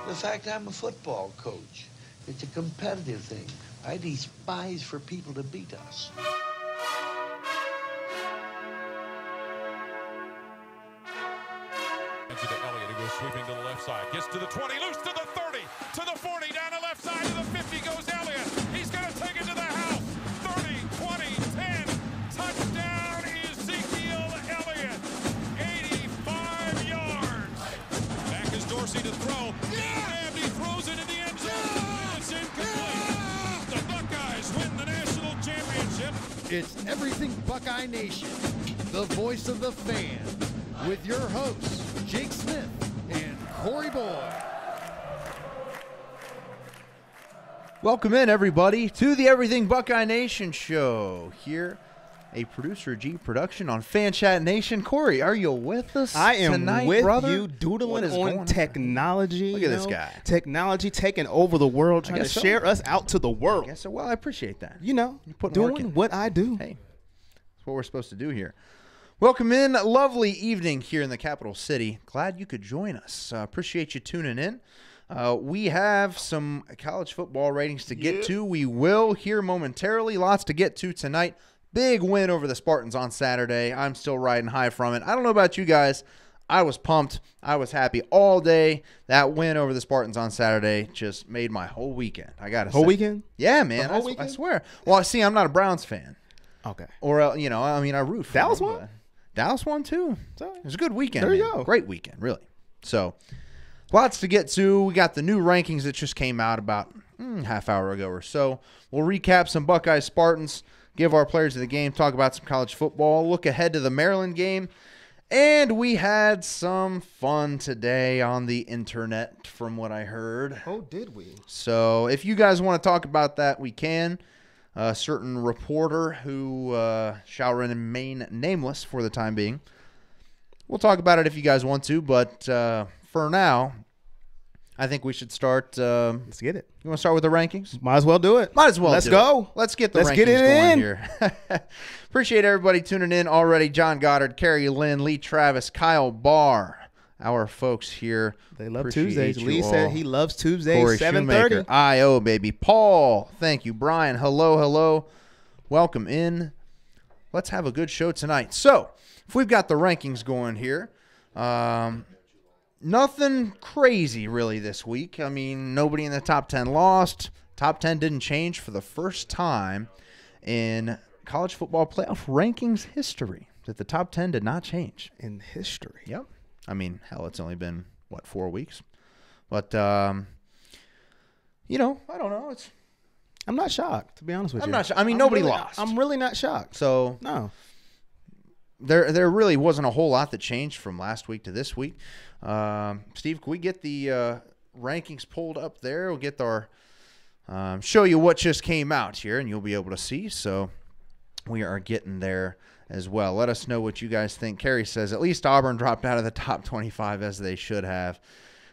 The fact I'm a football coach. It's a competitive thing. I despise for people to beat us. To Elliott, who goes sweeping to the left side. Gets to the 20, loose to the 30, to the 40, down the left side to the 50 goes Elliott. He's going to take it to the house. 30, 20, 10. Touchdown, Ezekiel Elliott. 85 yards. Back is Dorsey to throw. And he throws it in the end zone. It's incomplete. The Buckeyes win the national championship. It's Everything Buckeye Nation, the voice of the fan, with your hosts, Jake Smith and Corey Boyd. Welcome in, everybody, to the Everything Buckeye Nation show. Here, a Producer G production on Fan Chat Nation. Corey, are you with us I am tonight, with brother? you, doodling on technology. Look at this guy. Technology taking over the world, trying to share us out to the world. I guess so. Well, I appreciate that. You know, You're doing doing what I do. Hey, that's what we're supposed to do here. Welcome in. Lovely evening here in the capital city. Glad you could join us. Appreciate you tuning in. We have some college football ratings to get to. We will here momentarily. Lots to get to tonight. Big win over the Spartans on Saturday. I'm still riding high from it. I don't know about you guys. I was pumped. I was happy all day. That win over the Spartans on Saturday just made my whole weekend. I got to say. Whole weekend? Yeah, man. The whole weekend? I swear. Well, see, I'm not a Browns fan. Okay. Or, you know, I mean, I root for Dallas them, won? but Dallas won, too. So, It was a good weekend. there you man. go. Great weekend, really. So, lots to get to. We got the new rankings that just came out about half hour ago or so. We'll recap some Buckeye Spartans, give our players of the game, talk about some college football, look ahead to the Maryland game. And we had some fun today on the internet, from what I heard. oh, did we? So if you guys want to talk about that, we can. A certain reporter who shall remain nameless for the time being. We'll talk about it if you guys want to, but for now, I think we should start. Let's get it. You want to start with the rankings? Might as well do it. Might as well. Let's go. Let's get the Let's rankings get it going in. here. Appreciate everybody tuning in already. John Goddard, Carrie Lynn, Lee Travis, Kyle Barr, our folks here. They love Appreciate Tuesdays. you Lee all. said he loves Tuesdays, Corey 7:30. Shoemaker, I.O. baby. Paul, thank you. Brian, hello. Welcome in. Let's have a good show tonight. So, if we've got the rankings going here, nothing crazy really this week. I mean, nobody in the top 10 lost. Top 10 didn't change for the first time in college football playoff rankings history. That the top 10 did not change. In history. Yep. I mean, hell, it's only been, 4 weeks? But, you know, I don't know. I'm not shocked, to be honest with I'm you. not sure. I mean, nobody lost. I'm really not shocked. So No. there really wasn't a whole lot that changed from last week to this week. Steve, can we get the rankings pulled up there? We'll get our show you what just came out here, and you'll be able to see. So we are getting there as well. Let us know what you guys think. Kerry says at least Auburn dropped out of the top 25 as they should have.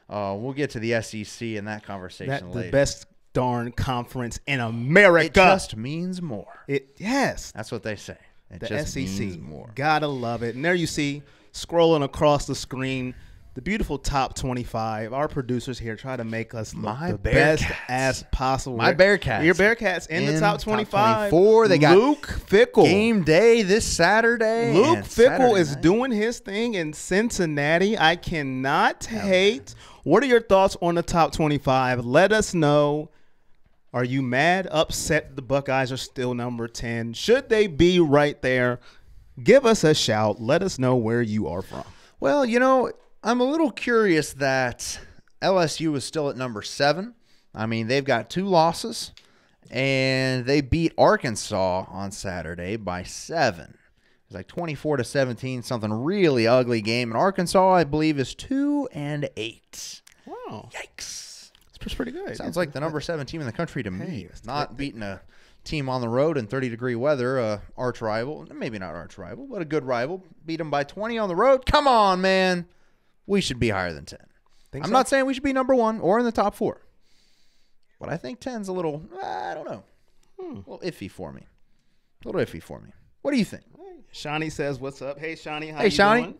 We'll get to the SEC and that conversation later. The best darn conference in America. It just means more. Yes. That's what they say. It The just SEC. means more. Gotta love it. And there you see, scrolling across the screen, the beautiful top 25. Our producers here try to make us look My the Bearcats. best as possible. My Bearcats. Your Bearcats in the top 25. 24. They got Luke Fickle. game day this Saturday. Luke and Fickle Saturday is night. doing his thing in Cincinnati. I cannot hate. What are your thoughts on the top 25? Let us know. Are you mad, upset the Buckeyes are still number 10? Should they be right there? Give us a shout. Let us know where you are from. Well, you know, I'm a little curious that LSU is still at number 7. I mean, they've got 2 losses, and they beat Arkansas on Saturday by 7. It was like 24-17, something really ugly game. And Arkansas, I believe, is 2-8. Wow. Yikes. It's pretty good. Sounds like the number 7 team in the country to me. it's Not beating a team on the road in 30-degree weather, arch rival. Maybe not arch rival, but a good rival. Beat them by 20 on the road. Come on, man. We should be higher than 10. I'm not saying we should be number 1 or in the top 4. But I think 10's a little, I don't know, a little iffy for me. A little iffy for me. What do you think? Shawnee says, what's up? Hey, Shawnee. How Hey, you Shawnee. doing?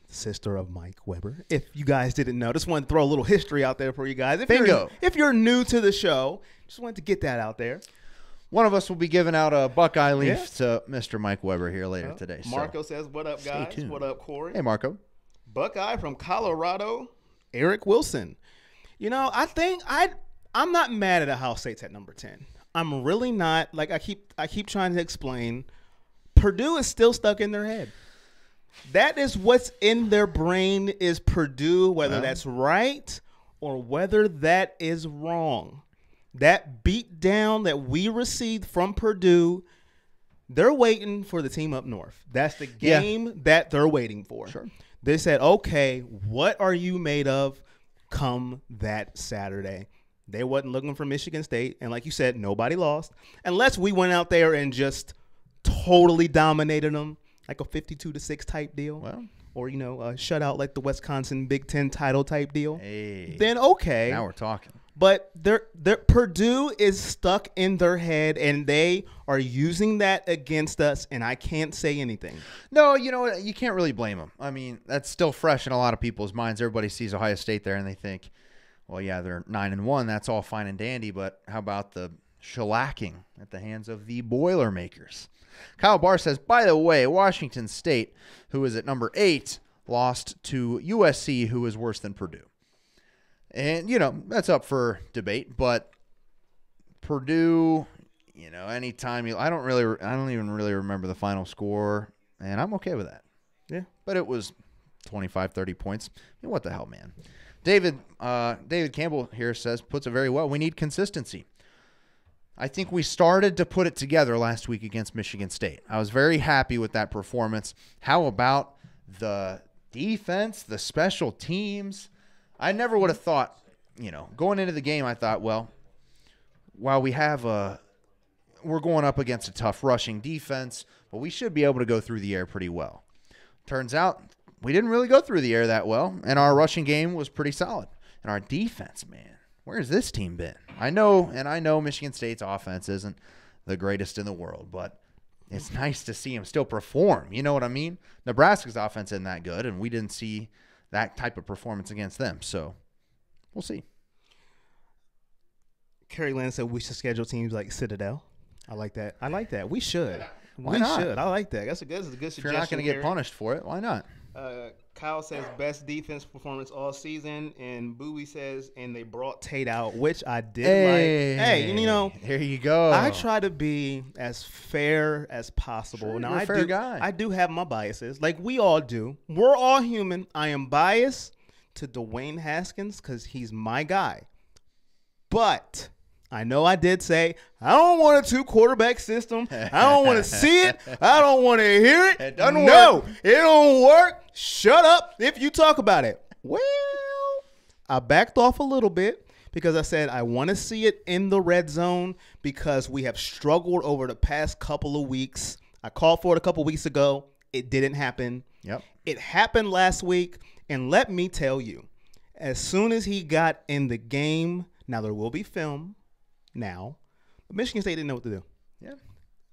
Sister of Mike Weber. If you guys didn't know, just wanted to throw a little history out there for you guys. Bingo. If you're new to the show, just wanted to get that out there. One of us will be giving out a Buckeye leaf to Mr. Mike Weber here later today. Marco says, what up, guys? tuned. What up, Corey? Hey, Marco. Buckeye from Colorado, Eric Wilson. You know, I think I'm not mad at Ohio State's at number 10. I'm really not. Like I keep trying to explain. Purdue is still stuck in their head. That is what's in their brain is Purdue, whether that's right or whether that is wrong. That beat down that we received from Purdue, they're waiting for the team up north. That's the game that they're waiting for. Sure. They said, okay, what are you made of come that Saturday? They wasn't looking for Michigan State. And like you said, nobody lost. Unless we went out there and just totally dominated them, like a 52-6 type deal. Well. Or, you know, a shutout like the Wisconsin Big Ten title type deal. Hey. Then okay. Now we're talking. But Purdue is stuck in their head, and they are using that against us, and I can't say anything. No, you know what? You can't really blame them. I mean, that's still fresh in a lot of people's minds. Everybody sees Ohio State there, and they think, well, yeah, they're 9-1. That's all fine and dandy, but how about the shellacking at the hands of the Boilermakers? Kyle Barr says, by the way, Washington State, who is at number 8, lost to USC, who is worse than Purdue. And, you know, that's up for debate, but Purdue, you know, anytime I don't even really remember the final score, and I'm okay with that. Yeah. But it was 25, 30 points. I mean, what the hell, man? David Campbell here puts it very well. We need consistency. I think we started to put it together last week against Michigan State. I was very happy with that performance. How about the defense, the special teams? I never would have thought, you know, going into the game, I thought, well, while we're going up against a tough rushing defense, but we should be able to go through the air pretty well. Turns out we didn't really go through the air that well, and our rushing game was pretty solid. And our defense, man, where's this team been? I know Michigan State's offense isn't the greatest in the world, but it's nice to see them still perform. You know what I mean? Nebraska's offense isn't that good, and we didn't see that type of performance against them. So we'll see. Kerry Lynn said we should schedule teams like Citadel. I like that. We should. Why not? Should. I like that. That's a good suggestion. If you're not going to get punished for it, why not? Kyle says best defense performance all season, and Bowie says, and they brought Tate out, which I did like. Hey, and you know, here you go. I try to be as fair as possible. Sure, now you're a fair guy. I do have my biases, like we all do. We're all human. I am biased to Dwayne Haskins because he's my guy, but I know I did say, I don't want a 2-quarterback system. I don't want to see it. I don't want to hear it. It doesn't work. It don't work. Shut up if you talk about it. Well, I backed off a little bit because I said I want to see it in the red zone because we have struggled over the past couple of weeks. I called for it a couple weeks ago. It didn't happen. Yep. It happened last week, and let me tell you, as soon as he got in the game, now there will be film now, but Michigan State didn't know what to do. Yeah.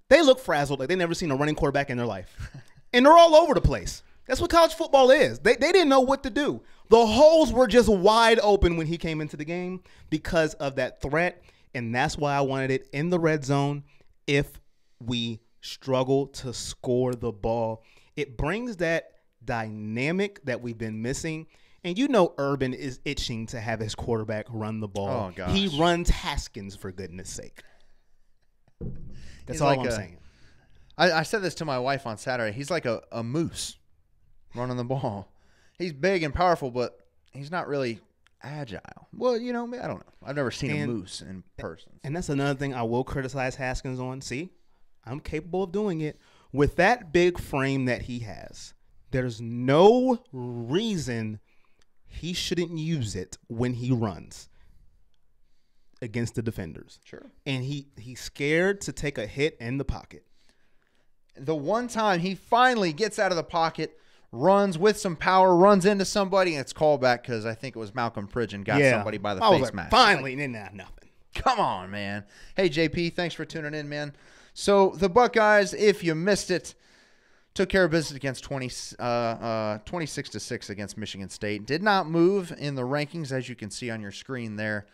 They look frazzled like they've never seen a running quarterback in their life. And they're all over the place. That's what college football is. They didn't know what to do. The holes were just wide open when he came into the game because of that threat, and that's why I wanted it in the red zone. If we struggle to score the ball, it brings that dynamic that we've been missing. And you know Urban is itching to have his quarterback run the ball. Oh, gosh. He runs Haskins, for goodness sake. That's all I'm saying. I said this to my wife on Saturday. He's like a moose running the ball. He's big and powerful, but he's not really agile. Well, I don't know. I've never seen a moose in person. And that's another thing I will criticize Haskins on. See, I'm capable of doing it. With that big frame that he has, there's no reason he shouldn't use it when he runs against the defenders. Sure. And he's scared to take a hit in the pocket. The one time he finally gets out of the pocket, runs with some power, runs into somebody, and it's called back because I think it was Malcolm Pridgeon got somebody by the face mask. Finally, nothing. Come on, man. Hey, JP, thanks for tuning in, man. So the Buckeyes, if you missed it, took care of business against 26-6 against Michigan State. Did not move in the rankings, as you can see on your screen there.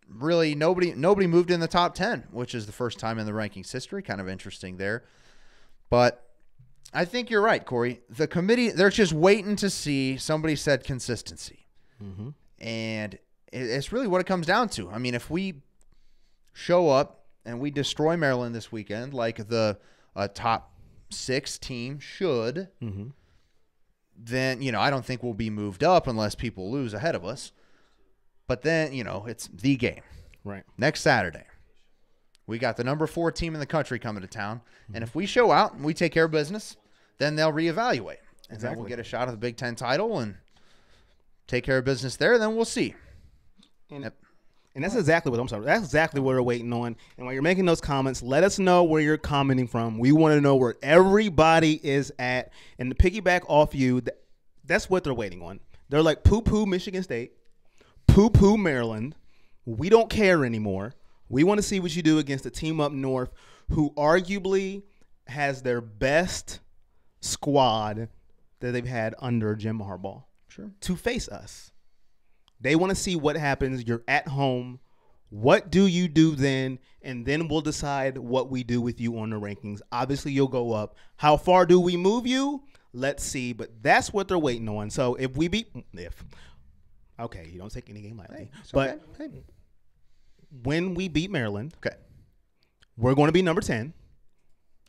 Really, nobody moved in the top 10, which is the first time in the rankings history. Kind of interesting there. But I think you're right, Corey. The committee, they're just waiting to see. Somebody said consistency. Mm-hmm. And it's really what it comes down to. I mean, if we show up and we destroy Maryland this weekend like the top 6 team should, mm-hmm. then, I don't think we'll be moved up unless people lose ahead of us. But then, it's the game. Right. Next Saturday, we got the number 4 team in the country coming to town. Mm-hmm. And if we show out and we take care of business, then they'll reevaluate. And then we'll get a shot at the Big Ten title and take care of business there. Then we'll see. And that's exactly what that's exactly what we're waiting on. And while you're making those comments, let us know where you're commenting from. We want to know where everybody is at. And to piggyback off you, that's what they're waiting on. They're like, poo-poo Michigan State, poo-poo Maryland. We don't care anymore. We want to see what you do against a team up north who arguably has their best squad that they've had under Jim Harbaugh to face us. They want to see what happens. You're at home. What do you do then? And then we'll decide what we do with you on the rankings. Obviously, you'll go up. How far do we move you? Let's see. But that's what they're waiting on. So if we beat – okay, you don't take any game lightly. But when we beat Maryland, we're going to be number 10.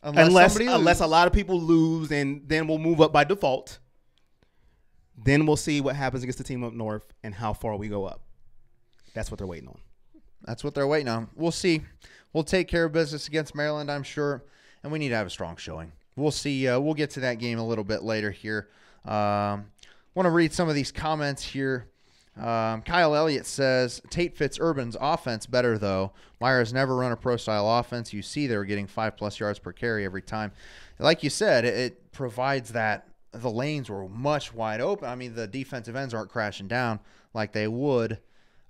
Unless a lot of people lose, and then we'll move up by default. Then we'll see what happens against the team up north and how far we go up. That's what they're waiting on. That's what they're waiting on. We'll see. We'll take care of business against Maryland, I'm sure, and we need to have a strong showing. We'll see. We'll get to that game a little bit later here. Want to read some of these comments here. Kyle Elliott says, Tate fits Urban's offense better, though. Myers never run a pro-style offense. You see they were getting 5+ yards per carry every time. Like you said, it provides that the lanes were much wide open. I mean, the defensive ends aren't crashing down like they would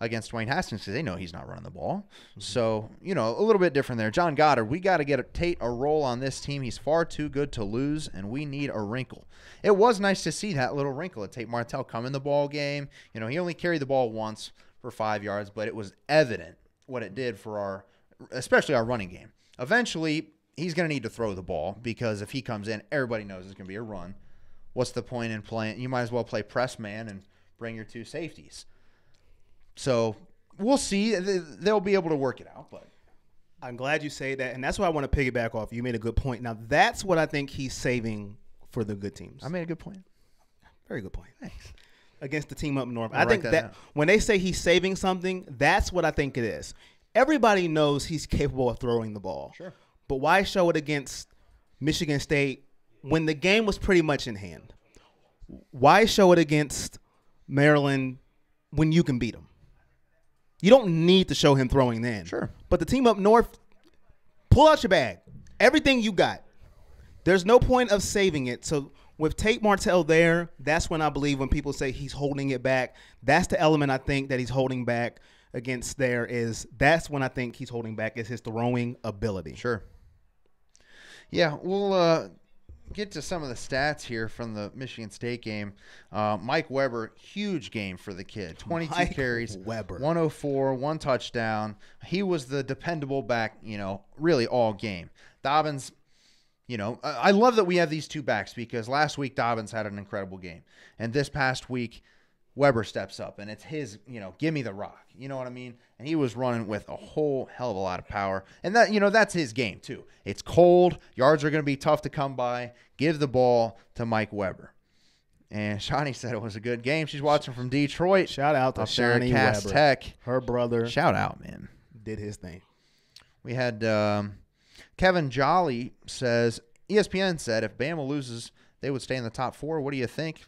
against Dwayne Haskins because they know he's not running the ball. Mm-hmm. So, a little bit different there. John Goddard, we got to get Tate a role on this team. He's far too good to lose, and we need a wrinkle. It was nice to see that little wrinkle at Tate Martell come in the ball game. He only carried the ball once for 5 yards, but it was evident what it did for especially our running game. Eventually, he's going to need to throw the ball because if he comes in, everybody knows it's going to be a run. What's the point in playing? You might as well play press man and bring your 2 safeties. So we'll see. They'll be able to work it out. But I'm glad you say that, and that's why I want to piggyback off. You made a good point. Now, that's what I think he's saving for the good teams. I made a good point. Very good point. Thanks. Against the team up north. I think that when they say he's saving something, that's what I think it is. Everybody knows he's capable of throwing the ball. Sure. But why show it against Michigan State when the game was pretty much in hand? Why show it against Maryland when you can beat them? You don't need to show him throwing then. Sure. But the team up north, pull out your bag. Everything you got. There's no point of saving it. So with Tate Martell there, that's when I believe when people say he's holding it back, that's the element I think that he's holding back against there that's when I think he's holding back is his throwing ability. Sure. Yeah, we'll get to some of the stats here from the Michigan State game. Mike Weber, huge game for the kid. 22 carries, 104, 1 touchdown. He was the dependable back, really all game. Dobbins, I love that we have these two backs because last week Dobbins had an incredible game. And this past week, Weber steps up, and it's his, give me the rock. You know what I mean? And he was running with a whole hell of a lot of power. And that, that's his game too. It's cold. Yards are going to be tough to come by. Give the ball to Mike Weber. And Shawnee said it was a good game. She's watching from Detroit. Shout out to Shawnee Cass Weber. Tech. Her brother. Shout out, man. Did his thing. We had Kevin Jolly says, ESPN said if Bama loses, they would stay in the top 4. What do you think?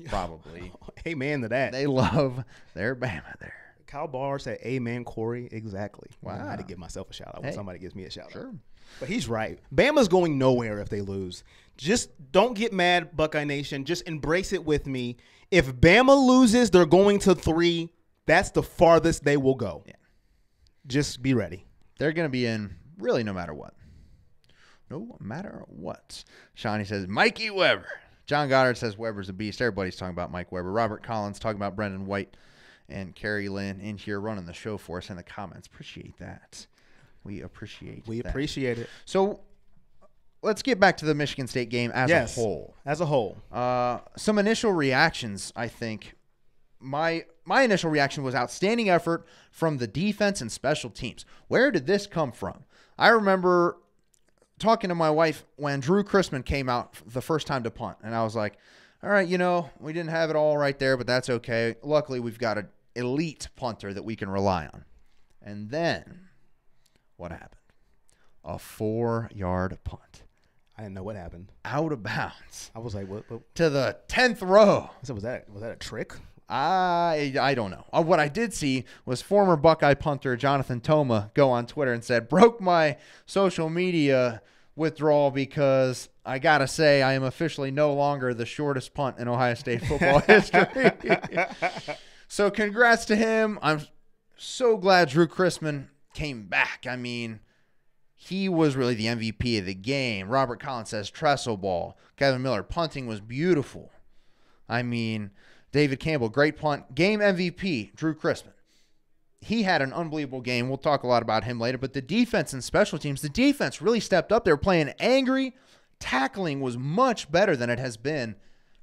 Probably. Amen to that. They love their Bama there. Kyle Barr said, amen, Corey. Exactly. Wow. I had to give myself a shout out when somebody gives me a shout out. Sure. But he's right. Bama's going nowhere if they lose. Just don't get mad, Buckeye Nation. Just embrace it with me. If Bama loses, they're going to 3. That's the farthest they will go. Yeah. Just be ready. They're going to be in really no matter what. No matter what. Shawnee says, Mikey Weber. John Goddard says Weber's a beast. Everybody's talking about Mike Weber. Robert Collins talking about Brendan White and Carrie Lynn in here running the show for us in the comments. Appreciate that. We appreciate it. So let's get back to the Michigan State game as a whole. As a whole. Some initial reactions, I think. My initial reaction was outstanding effort from the defense and special teams. Where did this come from? I remember talking to my wife when Drew Chrisman came out the first time to punt, and I was like, all right, we didn't have it all right there, but that's okay. Luckily, we've got an elite punter that we can rely on. And then what happened? A 4-yard punt. I didn't know what happened. Out of bounds. I was like, what? To the 10th row. So was that a trick? I don't know. What I did see was former Buckeye punter Jonathan Toma go on Twitter and said, broke my social media withdrawal because I got to say I am officially no longer the shortest punt in Ohio State football history. So congrats to him. I'm so glad Drew Chrisman came back. I mean, he was really the MVP of the game. Robert Collins says trestle ball. Kevin Miller, punting was beautiful. I mean, David Campbell, great punt. Game MVP, Drew Chrisman. He had an unbelievable game. We'll talk a lot about him later. But the defense and special teams, the defense really stepped up. They were playing angry. Tackling was much better than it has been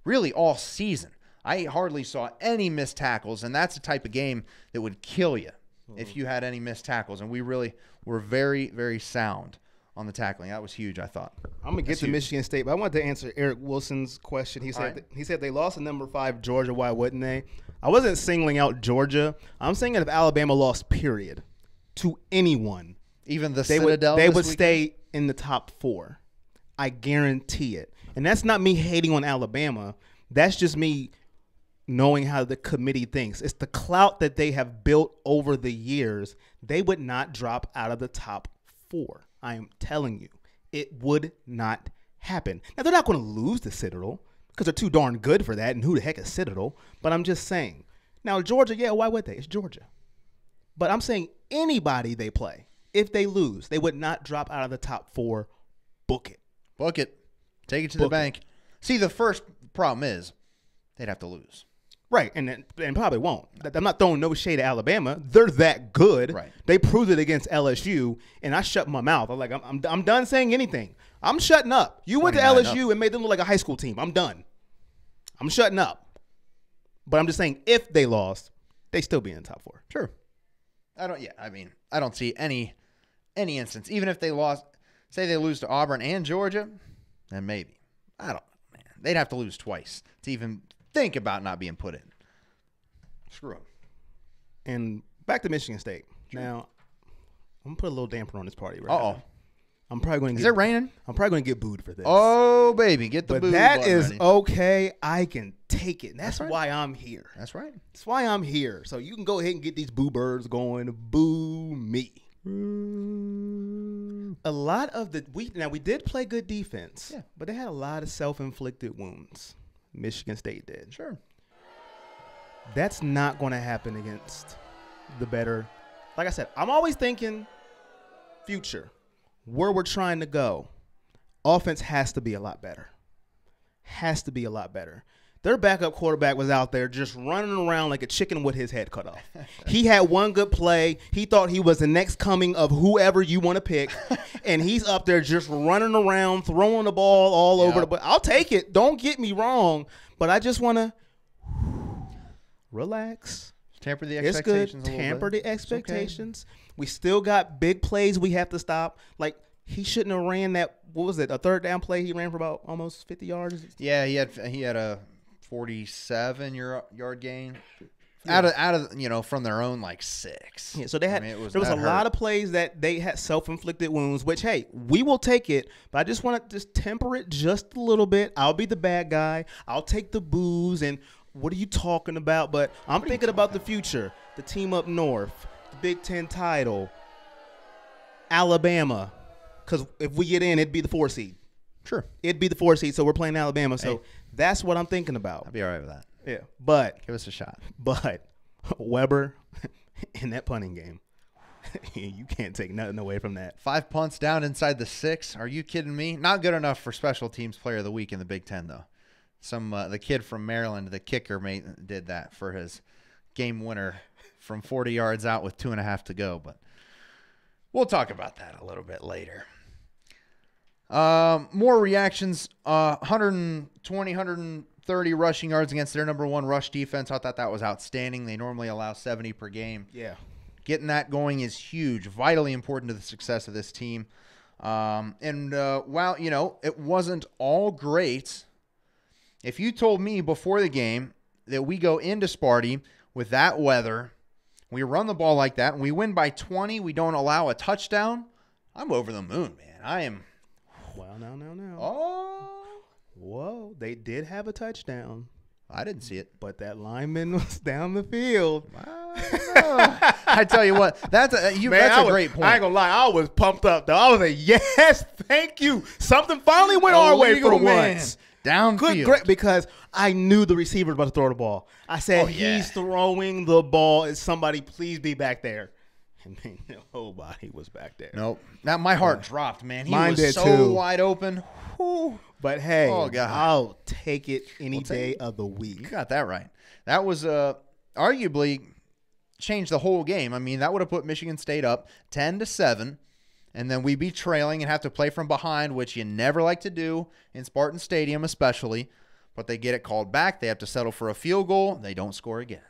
really all season. I hardly saw any missed tackles, and that's the type of game that would kill you if you had any missed tackles. And we really were very, very sound on the tackling. That was huge, I thought. I'm going to get to Michigan State, but I wanted to answer Eric Wilson's question. He said they lost to number 5 Georgia. Why wouldn't they? I wasn't singling out Georgia. I'm saying that if Alabama lost, period, to anyone, even the Citadel, they would stay in the top 4. I guarantee it. And that's not me hating on Alabama. That's just me knowing how the committee thinks. It's the clout that they have built over the years. They would not drop out of the top 4. I am telling you, it would not happen. Now, they're not going to lose the Citadel because they're too darn good for that, and who the heck is Citadel? But I'm just saying. Now, Georgia, yeah, why would they? It's Georgia. But I'm saying anybody they play, if they lose, they would not drop out of the top 4. Book it. Book it. Take it to the bank. See, the first problem is they'd have to lose. Right, and probably won't. I'm not throwing no shade at Alabama. They're that good. Right. They proved it against LSU, and I shut my mouth. I'm like, I'm done saying anything. I'm shutting up. You went to LSU and made them look like a high school team. I'm done. I'm shutting up. But I'm just saying, if they lost, they still be in the top 4. Sure. I don't see any instance. Even if they lost, say they lose to Auburn and Georgia, then maybe. I don't know, man. They'd have to lose twice to even think about not being put in. Screw up. And back to Michigan State. Sure. Now, I'm going to put a little damper on this party right now. I'm probably going to Is it raining? I'm probably going to get booed for this. Oh, baby. Get the boo. But that is ready. Okay. I can take it. That's right. why I'm here. That's right. That's why I'm here. So you can go ahead and get these boo birds going. Boo me. A lot of we did play good defense, but they had a lot of self-inflicted wounds. Michigan State did. Sure. That's not going to happen against the better. Like I said, I'm always thinking future, where we're trying to go. offense has to be a lot better. Has to be a lot better. Their backup quarterback was out there just running around like a chicken with his head cut off. He had one good play. He thought he was the next coming of whoever you want to pick, and he's up there just running around, throwing the ball all over the place. I'll take it. Don't get me wrong, but I just want to relax. Temper the expectations. It's good. Temper the expectations. Okay. We still got big plays we have to stop. Like, he shouldn't have ran that. What was it? A third down play he ran for about almost 50 yards. Yeah, he had a 47-yard gain out of from their own like 6. Yeah, so they had there was a lot of plays that they had self-inflicted wounds, which hey, we will take it, but I just want to just temper it just a little bit. I'll be the bad guy. I'll take the boos and what are you talking about? But I'm thinking about the future. The team up north, the Big Ten title, Alabama, because if we get in, it'd be the 4 seed. Sure. It'd be the 4 seed, so we're playing Alabama. So that's what I'm thinking about. I'll be all right with that. Yeah. But give us a shot. But Weber in that punting game, you can't take nothing away from that. 5 punts down inside the 6. Are you kidding me? Not good enough for special teams player of the week in the Big Ten, though. The kid from Maryland, the kicker, did that for his game winner from 40 yards out with 2.5 to go. But we'll talk about that a little bit later. More reactions. 120, 130 rushing yards against their number 1 rush defense. I thought that was outstanding. They normally allow 70 per game. Yeah. Getting that going is huge, vitally important to the success of this team. While, it wasn't all great, if you told me before the game that we go into Sparty with that weather, we run the ball like that, and we win by 20, we don't allow a touchdown, I'm over the moon, man. I am. Well, no. Oh. Whoa, they did have a touchdown. I didn't see it. But that lineman was down the field. I tell you what, that's a great point. I ain't going to lie. I was pumped up, though. I was like, yes, thank you. Something finally went our way for once. Downfield. Great, because I knew the receiver was about to throw the ball. I said, he's throwing the ball. Is somebody please be back there? And then nobody was back there. Nope. Now my heart dropped, man. Mine was so too. wide open. Whew. But hey, I'll take it any day of the week. You got that right. That was arguably changed the whole game. I mean, that would have put Michigan State up 10-7. And then we'd be trailing and have to play from behind, which you never like to do in Spartan Stadium especially. But they get it called back. They have to settle for a field goal. They don't score again.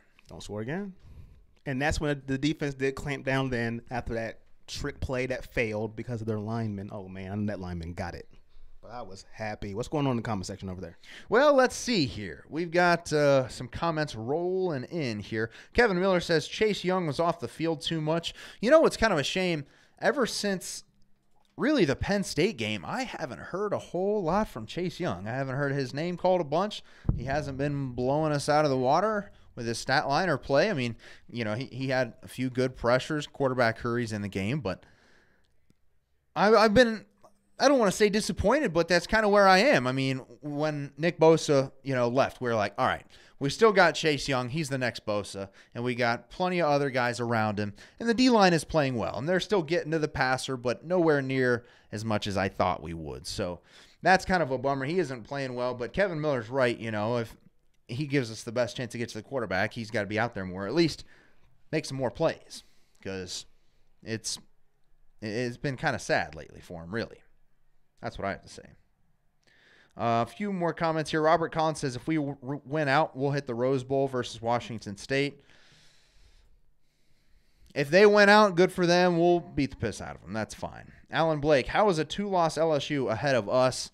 And that's when the defense did clamp down then after that trick play that failed because of their lineman. Oh, man, that lineman got it. But I was happy. What's going on in the comment section over there? Well, let's see here. We've got some comments rolling in here. Kevin Miller says Chase Young was off the field too much. You know, it's kind of a shame. Ever since really the Penn State game, I haven't heard a whole lot from Chase Young. I haven't heard his name called a bunch. He hasn't been blowing us out of the water with his stat line or play. I mean, he had a few good pressures, quarterback hurries in the game, but I've been, I don't want to say disappointed, but that's kind of where I am. I mean, when Nick Bosa, left, we were like, all right, we still got Chase Young. He's the next Bosa, and we got plenty of other guys around him. And the D-line is playing well, and they're still getting to the passer, but nowhere near as much as I thought we would. So that's kind of a bummer. He isn't playing well, but Kevin Miller's right. If he gives us the best chance to get to the quarterback, he's got to be out there more, at least make some more plays, because it's been kind of sad lately for him, really. That's what I have to say. A few more comments here. Robert Collins says, if we win out, we'll hit the Rose Bowl versus Washington State. If they win out, good for them. We'll beat the piss out of them. That's fine. Alan Blake, how is a 2-loss LSU ahead of us?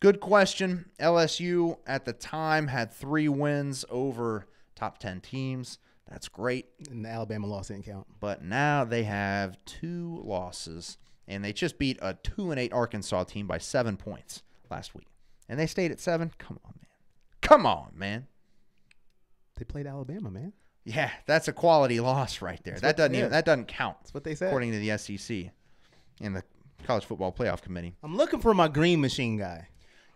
Good question. LSU at the time had 3 wins over top 10 teams. That's great. And the Alabama loss didn't count. But now they have 2 losses, and they just beat a 2-8 Arkansas team by 7 points last week. And they stayed at 7? Come on, man. They played Alabama, man. Yeah, that's a quality loss right there. That doesn't count. That's what they said. According to the SEC and the College Football Playoff Committee. I'm looking for my Green Machine guy.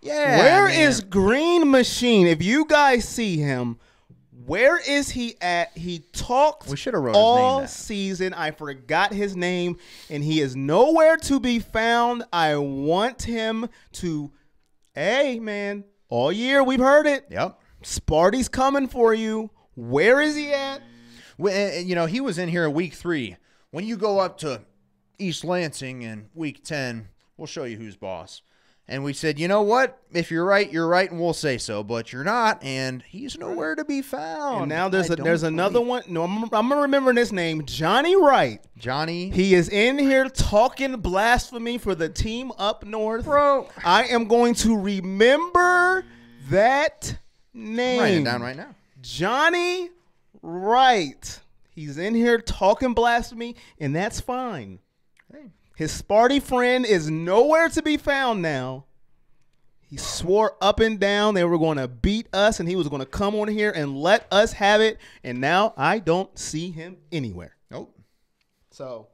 Yeah. Where is Green Machine? If you guys see him, Where is he at? He talked We should have wrote his name all down. season. I forgot his name, and he is nowhere to be found. I want him to, hey, man, all year we've heard it. Yep. Sparty's coming for you. Where is he at? You know, he was in here week 3. When you go up to East Lansing in week 10, we'll show you who's boss. And we said, you know what? If you're right, and we'll say so. But you're not, and he's nowhere to be found. And now there's another one. No, I'm remembering this name, Johnny Wright. Johnny. He is in here talking blasphemy for the team up north. Bro. I am going to remember that name. Write it down right now. Johnny Wright. He's in here talking blasphemy, and that's fine. Hey. His Sparty friend is nowhere to be found now. He swore up and down they were going to beat us, and he was going to come on here and let us have it, and now I don't see him anywhere. Nope. So,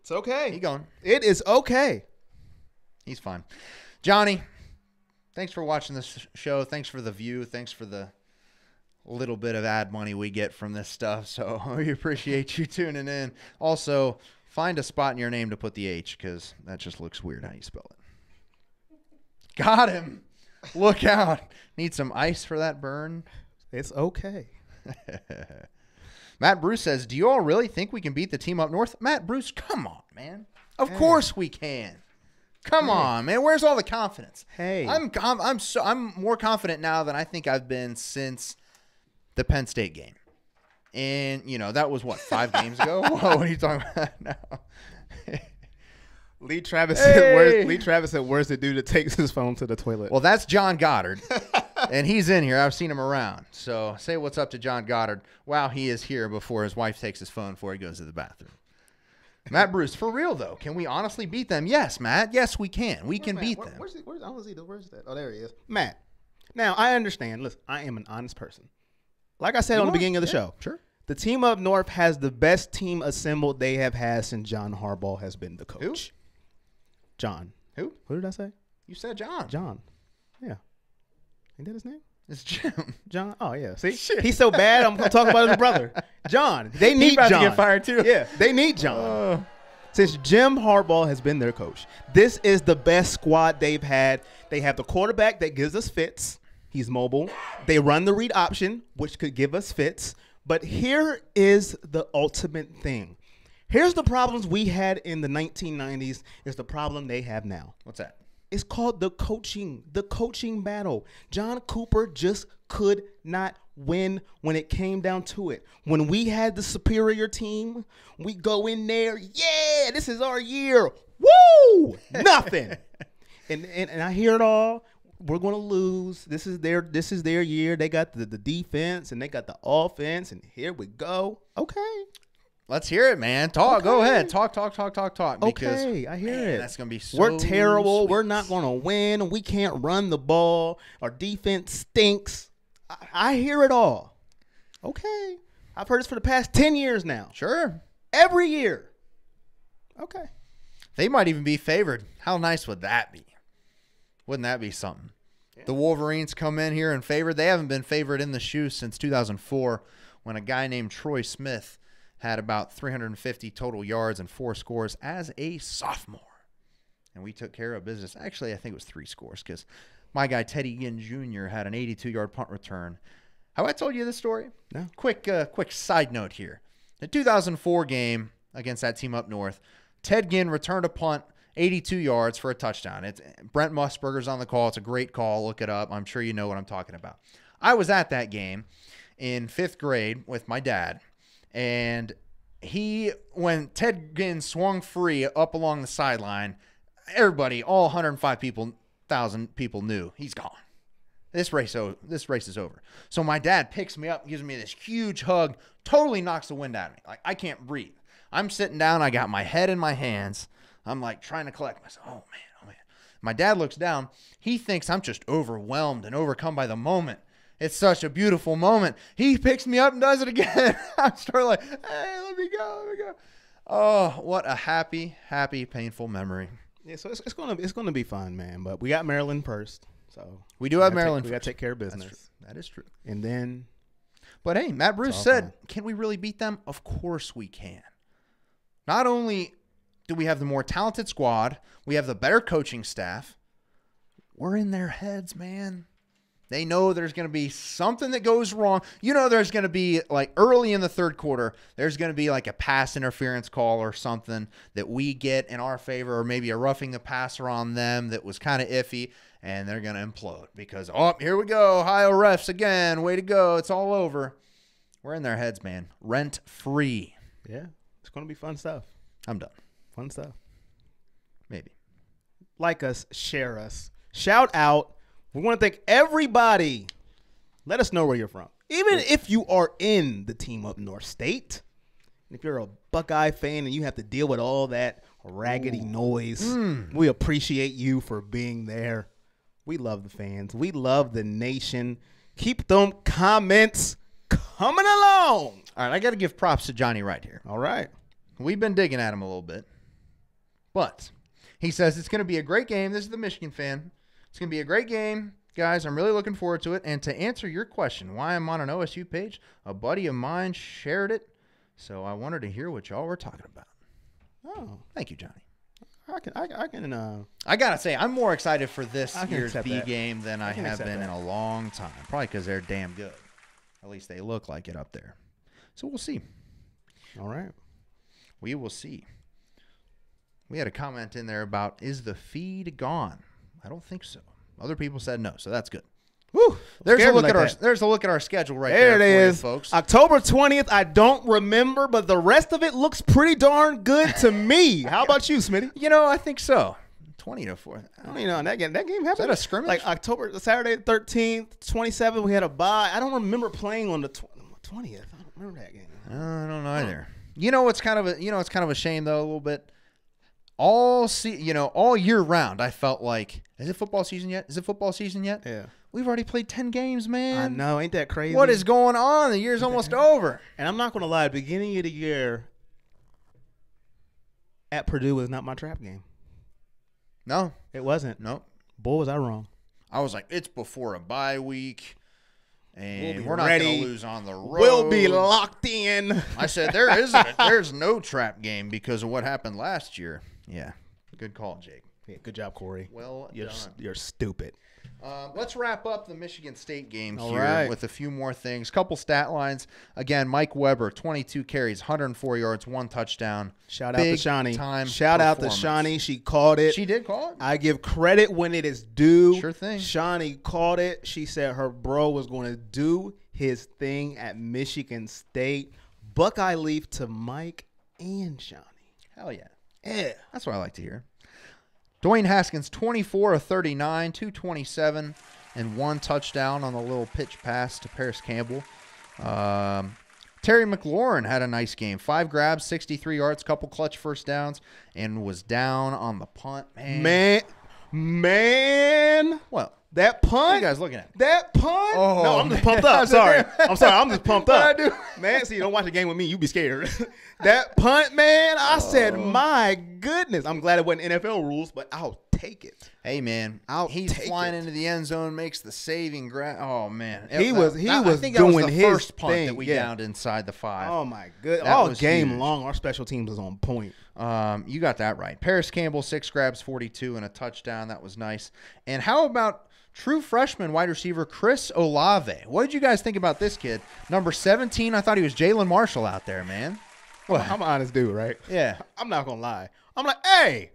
it's okay. He gone. It is okay. He's fine. Johnny, thanks for watching this show. Thanks for the view. Thanks for the little bit of ad money we get from this stuff. So we appreciate you tuning in. Also, find a spot in your name to put the H, because that just looks weird how you spell it. Got him. Look out. Need some ice for that burn? It's okay. Matt Bruce says, do you all really think we can beat the team up north? Matt Bruce, come on, man. Of course we can. Come on, man. Where's all the confidence? Hey. I'm more confident now than I think I've been since the Penn State game. And, you know, that was, what, 5 games ago? Whoa, what are you talking about now? Lee Travis said, where's the dude that takes his phone to the toilet? Well, that's John Goddard, and he's in here. I've seen him around. So say what's up to John Goddard. Wow, he is here before his wife takes his phone before he goes to the bathroom. Matt Bruce, for real, though, can we honestly beat them? Yes, Matt. Yes, we can. We can beat them. Where's that? Oh, there he is. Matt. Now, I understand. Listen, I am an honest person. Like I said on the beginning of the show, sure. The team up north has the best team assembled they have had since John Harbaugh has been the coach. Who? John. Who? Who did I say? You said John. John. Yeah. Ain't that his name? It's Jim. John. Oh, yeah. See? Shit. He's so bad, I'm going to talk about his brother. John. They need about John. to get fired, too. Yeah, they need John. Since Jim Harbaugh has been their coach, this is the best squad they've had. They have the quarterback that gives us fits. He's mobile. They run the read option, which could give us fits. But here is the ultimate thing. Here's the problems we had in the 1990s. Is the problem they have now. What's that? It's called the coaching battle. John Cooper just could not win when it came down to it. When we had the superior team, we go in there, yeah, this is our year. Woo! Nothing. and I hear it all. We're going to lose. This is their year. They got the defense and they got the offense, and here we go. Okay. Let's hear it, man. Talk. Okay. Go ahead. Talk. Because, okay, I hear it. That's going to be so We're terrible. sweet. We're not going to win. We can't run the ball. Our defense stinks. I hear it all. Okay. I've heard this for the past 10 years now. Sure. Every year. Okay. They might even be favored. How nice would that be? Wouldn't that be something? Yeah. The Wolverines come in here and favored. They haven't been favored in the shoe since 2004 when a guy named Troy Smith had about 350 total yards and 4 scores as a sophomore. And we took care of business. Actually, I think it was 3 scores because my guy Teddy Ginn Jr. had an 82-yard punt return. Have I told you this story? No. Quick side note here. The 2004 game against that team up north, Ted Ginn returned a punt, 82 yards for a touchdown. It's Brent Musburger's on the call. It's a great call. Look it up. I'm sure you know what I'm talking about. I was at that game in 5th grade with my dad, and when Ted Ginn swung free up along the sideline, everybody, all 105,000 people knew he's gone. This race is over. So my dad picks me up, gives me this huge hug, totally knocks the wind out of me. Like, I can't breathe. I'm sitting down. I got my head in my hands. I'm like trying to collect myself. Oh, man. My dad looks down. He thinks I'm just overwhelmed and overcome by the moment. It's such a beautiful moment. He picks me up and does it again. I'm starting like, hey, let me go. Oh, what a happy, painful memory. Yeah, so it's gonna be fun, man. But we got Maryland first. So we do have Maryland. We got to take care of business. That is true. And then, but hey, Matt Bruce said, "Can we really beat them? Of course we can. Not only do we have the more talented squad, we have the better coaching staff. We're in their heads, man." They know there's going to be something that goes wrong. You know, there's going to be, like, early in the third quarter, there's going to be, like, a pass interference call or something that we get in our favor, or maybe a roughing the passer on them that was kind of iffy, and they're going to implode because, oh, here we go, Ohio refs again, way to go, it's all over. We're in their heads, man. Rent free. Yeah, it's going to be fun stuff. I'm done. Fun stuff. Maybe. Like us, share us. Shout out. We want to thank everybody. Let us know where you're from. Even if you are in the team up North State, if you're a Buckeye fan and you have to deal with all that raggedy noise, we appreciate you for being there. We love the fans. We love the nation. Keep them comments coming along. All right, I got to give props to Johnny right here. All right. We've been digging at him a little bit. But he says it's going to be a great game. This is the Michigan fan. It's going to be a great game. Guys, I'm really looking forward to it. And to answer your question, why I'm on an OSU page, a buddy of mine shared it. So I wanted to hear what y'all were talking about. Oh. Thank you, Johnny. I got to say, I'm more excited for this year's B that. game than I have been in a long time. Probably because they're damn good. At least they look like it up there. So we'll see. All right. We will see. We had a comment in there about, is the feed gone? I don't think so. Other people said no, so that's good. Woo, there's a look at our schedule right there. There it is, folks. October 20th. I don't remember, but the rest of it looks pretty darn good to me. How about you, Smitty? You know, I think so. 20-4. You know, that game happened. Is that a scrimmage? Like Saturday 13th, 27th, we had a bye. I don't remember playing on the 20th. I don't remember that game. I don't know either. You know, it's kind of a shame though, a little bit. All year round, I felt like, is it football season yet? Is it football season yet? Yeah. We've already played 10 games, man. I know. Ain't that crazy? What is going on? The year's almost over. And I'm not going to lie. Beginning of the year at Purdue was not my trap game. No. It wasn't. No. Boy, was I wrong. I was like, it's before a bye week. And we'll we're not going to lose on the road. We'll be locked in. I said, there's no trap game because of what happened last year. Yeah. Good call, Jake. Yeah, good job, Corey. Well done. You're stupid. Let's wrap up the Michigan State game with a few more things. Couple stat lines. Again, Mike Weber, 22 carries, 104 yards, 1 touchdown. Shout out to Shawnee. Shout out to Shawnee. She called it. She did call it? I give credit when it is due. Sure thing. Shawnee called it. She said her bro was going to do his thing at Michigan State. Buckeye leaf to Mike and Shawnee. Hell yeah. Yeah. That's what I like to hear. Dwayne Haskins, 24 of 39, 227, and 1 touchdown on the little pitch pass to Paris Campbell. Terry McLaurin had a nice game. 5 grabs, 63 yards, couple clutch first downs, and was down on the punt. Man. What? That punt? What are you guys looking at? That punt? Oh, no, I'm just pumped up. Sorry. I'm just pumped up. I do? Man, see, you don't watch the game with me, you be scared. That punt, man, I said, my goodness. I'm glad it wasn't NFL rules, but I'll take it. Hey, man, he's flying into the end zone, makes the saving grab. Oh, man. He was doing his first punt thing, that we downed inside the 5. Oh, my goodness. All game huge. long, our special teams was on point. You got that right. Paris Campbell, 6 grabs, 42, and a touchdown. That was nice. And how about true freshman wide receiver Chris Olave? What did you guys think about this kid? Number 17, I thought he was Jalen Marshall out there, man. Well, I'm an honest dude, right? Yeah. I'm not going to lie. I'm like, hey,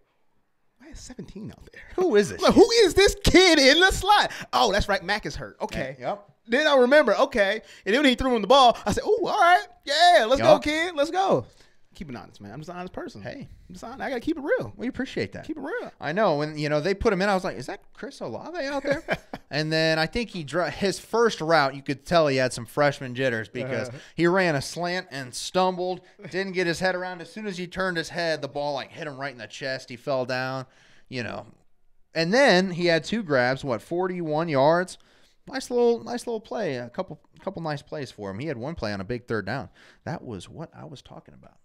why is 17 out there? Who is this? Like, who is this kid in the slot? Oh, that's right. Mac is hurt. Okay. Yep. Then I remember, okay. And then when he threw him the ball, I said, oh, all right. Yeah, let's go, kid. Let's go. Keep it honest, man. I'm just an honest person. Hey. I'm just honest. I got to keep it real. We appreciate that. Keep it real. I know. When, they put him in, I was like, is that Chris Olave out there? And then I think his first route, you could tell he had some freshman jitters because he ran a slant and stumbled, didn't get his head around. As soon as he turned his head, the ball hit him right in the chest. He fell down, And then he had 2 grabs, 41 yards. Nice little play. A couple nice plays for him. He had 1 play on a big 3rd down. That was what I was talking about.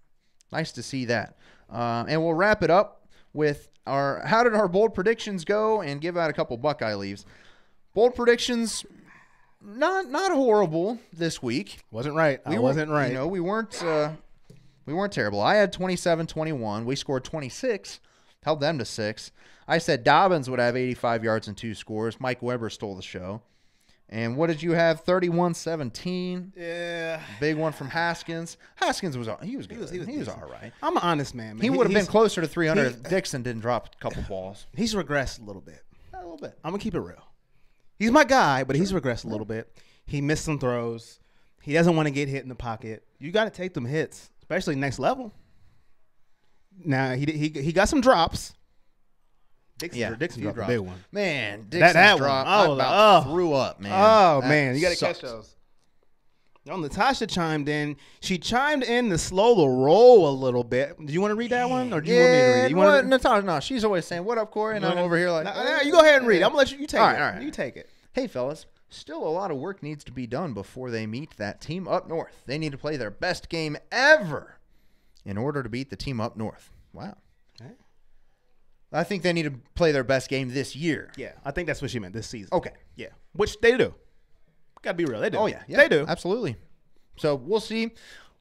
Nice to see that. And we'll wrap it up with how did our bold predictions go and give out a couple Buckeye leaves. Bold predictions, not horrible this week. Wasn't right. I wasn't right. You know, we weren't terrible. I had 27-21. We scored 26, held them to 6. I said Dobbins would have 85 yards and 2 scores. Mike Weber stole the show. And what did you have? 31-17. Yeah. Big one from Haskins. Haskins was good. He was all right. I'm an honest man. He would have been closer to 300 if Dixon didn't drop a couple balls. He's regressed a little bit. A little bit. I'm going to keep it real. He's my guy, but he's regressed a little bit. He missed some throws. He doesn't want to get hit in the pocket. You got to take them hits, especially next level. Now, he got some drops. Dixon dropped a big one. Man, Dixon's drop. I about threw up, man. Oh, that man. You got to catch those. Now, Natasha chimed in. She chimed in to slow the roll a little bit. Do you want to read that one? Or do you want me to read it? You want to? Natasha, no. She's always saying, what up, Corey? And I'm over here like, you go ahead and read it. I'm going to let you take it. All right. You take it. Hey, fellas. Still a lot of work needs to be done before they meet that team up north. They need to play their best game ever in order to beat the team up north. Wow. Okay. I think they need to play their best game this year. Yeah, I think that's what she meant, this season. Okay. Yeah, which they do. Got to be real. They do. Oh, yeah. They do. Absolutely. So we'll see.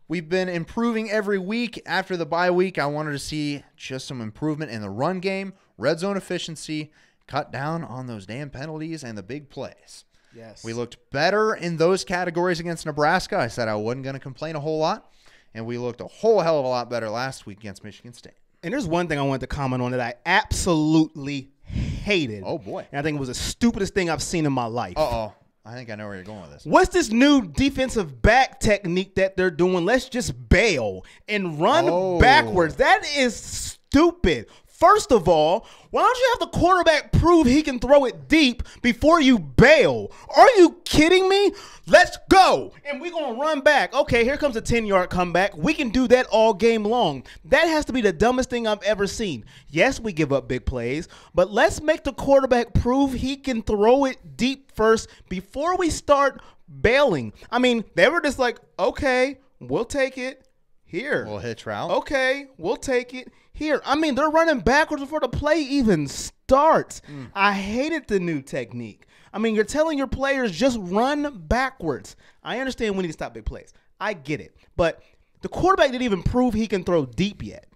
We've been improving every week. After the bye week, I wanted to see just some improvement in the run game, red zone efficiency, cut down on those damn penalties and the big plays. Yes. We looked better in those categories against Nebraska. I said I wasn't going to complain a whole lot. And we looked a whole hell of a lot better last week against Michigan State. And there's one thing I wanted to comment on that I absolutely hated. Oh, boy. And I think it was the stupidest thing I've seen in my life. Uh-oh. I think I know where you're going with this. What's this new defensive back technique that they're doing? Let's just bail and run backwards. That is stupid. First of all, why don't you have the quarterback prove he can throw it deep before you bail? Are you kidding me? Let's go. And we're going to run back. Okay, here comes a 10-yard comeback. We can do that all game long. That has to be the dumbest thing I've ever seen. Yes, we give up big plays, but let's make the quarterback prove he can throw it deep first before we start bailing. I mean, they were just like, okay, we'll take it here. We'll hitch route. Okay, we'll take it here. I mean, they're running backwards before the play even starts. I hated the new technique. I mean, you're telling your players just run backwards. I understand we need to stop big plays. I get it. But the quarterback didn't even prove he can throw deep yet.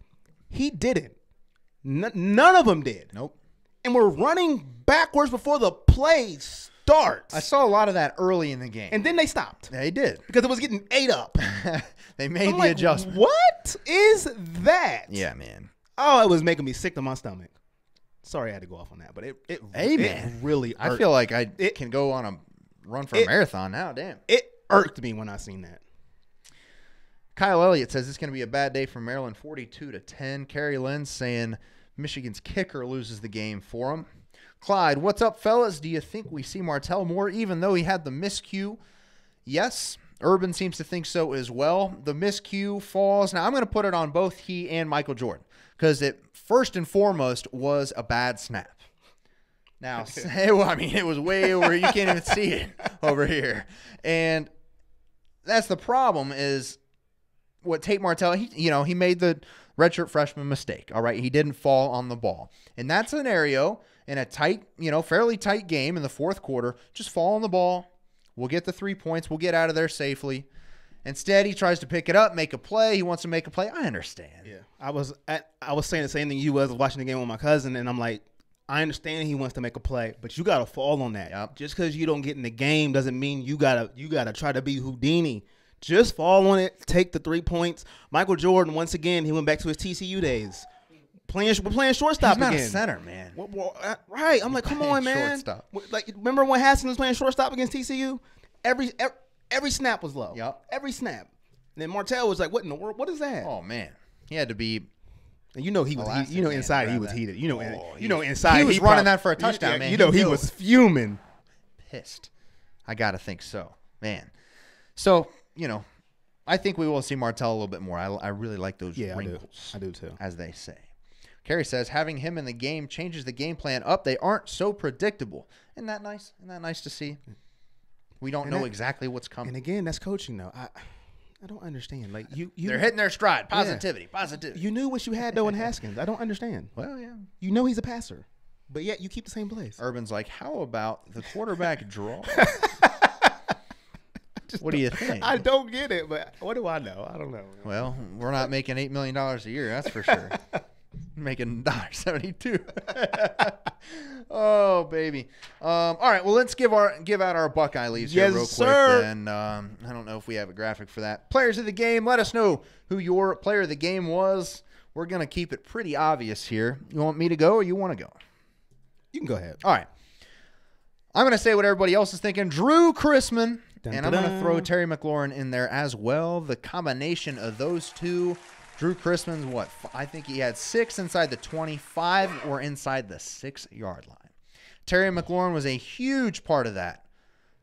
He didn't. None of them did. Nope. And we're running backwards before the play starts. I saw a lot of that early in the game. And then they stopped. They did. Because it was getting ate up. They made the adjustment. What is that? Yeah, man. Oh, it was making me sick to my stomach. Sorry I had to go off on that, but it really irked. I feel like I can go on a run for a marathon now. Damn. It irked me when I seen that. Kyle Elliott says it's going to be a bad day for Maryland, 42-10. Carrie Lynn saying Michigan's kicker loses the game for him. Clyde, what's up, fellas? Do you think we see Martell more even though he had the miscue? Yes. Urban seems to think so as well. The miscue falls. Now, I'm going to put it on both he and Michael Jordan because it first and foremost was a bad snap. Now, I mean, it was way over. You can't even see it over here. And that's the problem is what Tate Martell, he made the redshirt freshman mistake. All right. He didn't fall on the ball. In that scenario, in a tight, fairly tight game in the fourth quarter, just fall on the ball. We'll get the 3 points. We'll get out of there safely. Instead, he tries to pick it up, make a play. He wants to make a play. I understand. Yeah, I was saying the same thing you was watching the game with my cousin, and I'm like, I understand he wants to make a play, but you got to fall on that. Yep. Just because you don't get in the game doesn't mean you gotta try to be Houdini. Just fall on it. Take the 3 points. Michael Jordan, once again, he went back to his TCU days. We're playing shortstop again. He's not a center, man. Right. I'm like, come on, man. Shortstop. Like, remember when Haskins was playing shortstop against TCU? Every snap was low. Yep. Every snap. And then Martell was like, what in the world? What is that? Oh, man. He had to be. And he was inside he was heated. Inside he was running that for a touchdown, man. He was fuming. Pissed. I got to think so. Man. So, I think we will see Martell a little bit more. I really like those wrinkles. I do too. As they say. Carrie says, having him in the game changes the game plan up. They aren't so predictable. Isn't that nice? Isn't that nice to see? We don't know exactly what's coming. And again, that's coaching, though. I don't understand. Like they're hitting their stride. Positivity. You knew what you had, though, in Haskins. I don't understand. Well, yeah. You know he's a passer. but yet you keep the same plays. Urban's like, how about the quarterback draw? What do you think? I don't get it, but what do I know? I don't know. Well, we're not making $8 million a year, that's for sure. Making $1.72. Oh, baby. All right, well, let's give out our Buckeye leaves here real quick. And I don't know if we have a graphic for that. Players of the game, let us know who your player of the game was. We're going to keep it pretty obvious here. You want me to go or you want to go? You can go ahead. All right. I'm going to say what everybody else is thinking. Drew Chrisman. And I'm going to throw Terry McLaurin in there as well. The combination of those two, Drew Chrisman's what? I think he had 6 inside the 25 or inside the 6-yard line. Terry McLaurin was a huge part of that.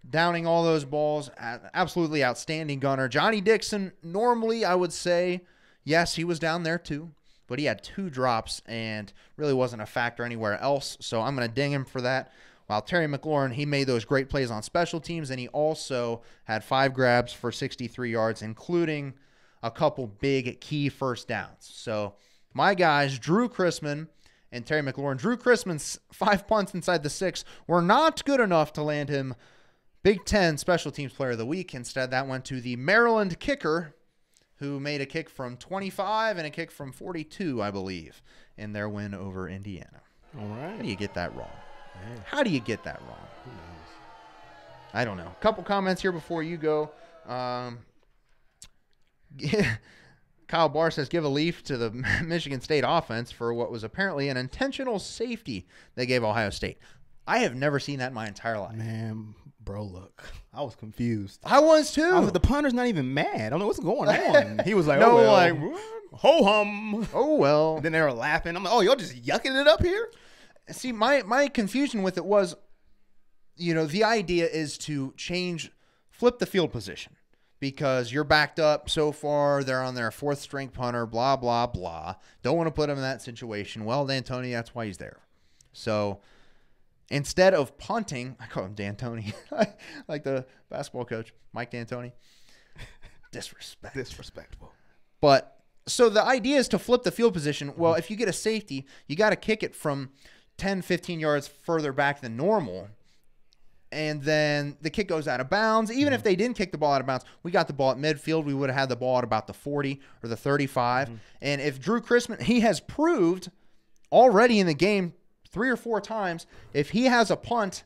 Downing all those balls, absolutely outstanding gunner. Johnny Dixon, normally I would say, yes, he was down there too, but he had 2 drops and really wasn't a factor anywhere else. So I'm going to ding him for that. While Terry McLaurin, he made those great plays on special teams, and he also had 5 grabs for 63 yards, including a couple big key first downs. So my guys, Drew Chrisman and Terry McLaurin. Drew Chrisman's 5 punts inside the 6 were not good enough to land him Big Ten Special Teams Player of the Week. Instead, that went to the Maryland kicker, who made a kick from 25 and a kick from 42, I believe, in their win over Indiana. All right. How do you get that wrong? How do you get that wrong? Who knows? I don't know. A couple comments here before you go. Kyle Barr says, give a leaf to the Michigan State offense for what was apparently an intentional safety they gave Ohio State. I have never seen that in my entire life. Man, bro, look. I was confused. I was too. The punter's not even mad. I don't know what's going on. He was like, No, oh, well. like, Ho-hum. Oh, well. And then they were laughing. I'm like, oh, y'all just yucking it up here? See, my confusion with it was, the idea is to flip the field position because you're backed up so far. They're on their 4th string punter, blah, blah, blah. Don't want to put him in that situation. Well, D'Antoni, that's why he's there. So instead of punting, I call him D'Antoni, like the basketball coach, Mike D'Antoni. Disrespectful. But so the idea is to flip the field position. Well, if you get a safety, you got to kick it from 10, 15 yards further back than normal, and then the kick goes out of bounds. Even if they didn't kick the ball out of bounds, we got the ball at midfield. We would have had the ball at about the 40 or the 35. And if Drew Chrisman, he has proved already in the game 3 or 4 times, if he has a punt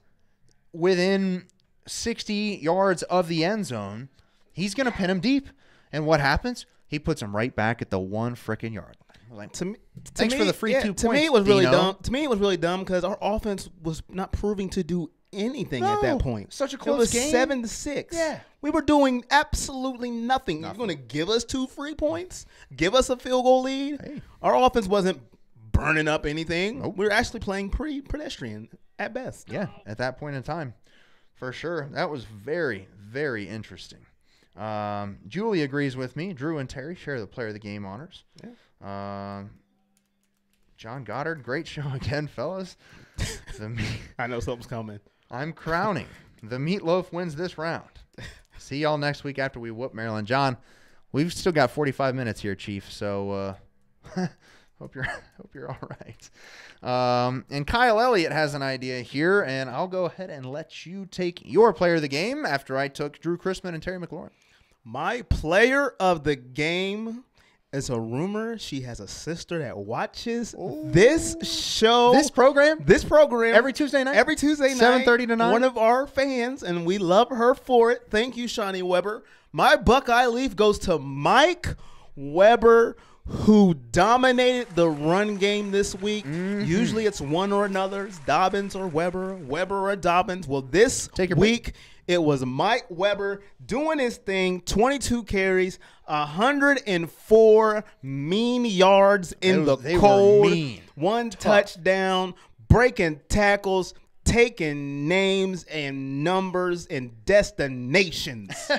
within 60 yards of the end zone, he's going to pin him deep. And what happens? He puts him right back at the 1 frickin' yard line. Like, thanks for the free 2 points. To me, it was really Dino. dumb. To me, it was really dumb because our offense was not proving to do anything at that point. Such a close game. It was 7-6. Yeah. We were doing absolutely nothing. You're going to give us 2 free points? Give us a field goal lead? Hey. Our offense wasn't burning up anything. Nope. We were actually playing pretty pedestrian at best. Yeah, at that point in time, for sure. That was very, very interesting. Julie agrees with me. Drew and Terry share the player of the game honors. Yeah. John Goddard, great show again, fellas. I know something's coming. I'm crowning. The Meatloaf wins this round. See y'all next week after we whoop Maryland. John, we've still got 45 minutes here, Chief, so hope you're all right. And Kyle Elliott has an idea here, and I'll go ahead and let you take your player of the game after I took Drew Chrisman and Terry McLaurin. My player of the game is a rumor. She has a sister that watches this show. This program? Every Tuesday night? Every Tuesday night. 7:30 to 9? One of our fans, and we love her for it. Thank you, Shawnee Weber. My Buckeye leaf goes to Mike Weber, who dominated the run game this week. Usually it's one or another. It's Dobbins or Weber or Dobbins. Well, this week it was Mike Weber doing his thing, 22 carries, 104 mean yards in the cold, 1 touchdown, breaking tackles, taking names and numbers and destinations.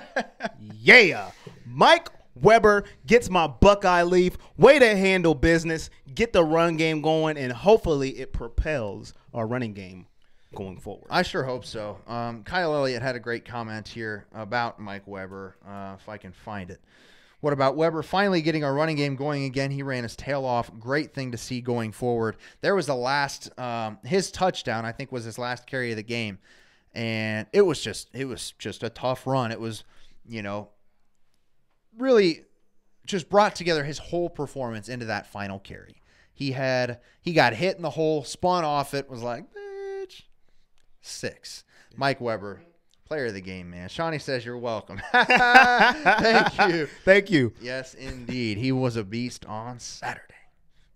Yeah. Mike Weber gets my Buckeye leaf. Way to handle business, get the run game going, and hopefully it propels our running game going forward. I sure hope so. Kyle Elliott had a great comment here about Mike Weber, if I can find it. What about Weber finally getting our running game going again? He ran his tail off. Great thing to see going forward. There was the last, his touchdown, I think, was his last carry of the game. And it was just a tough run. It was, really just brought together his whole performance into that final carry. He got hit in the hole, spun off it, was like, bitch. 6. Mike Weber. Player of the game, man. Shawnee says you're welcome. Thank you. Thank you. Yes, indeed. He was a beast on Saturday.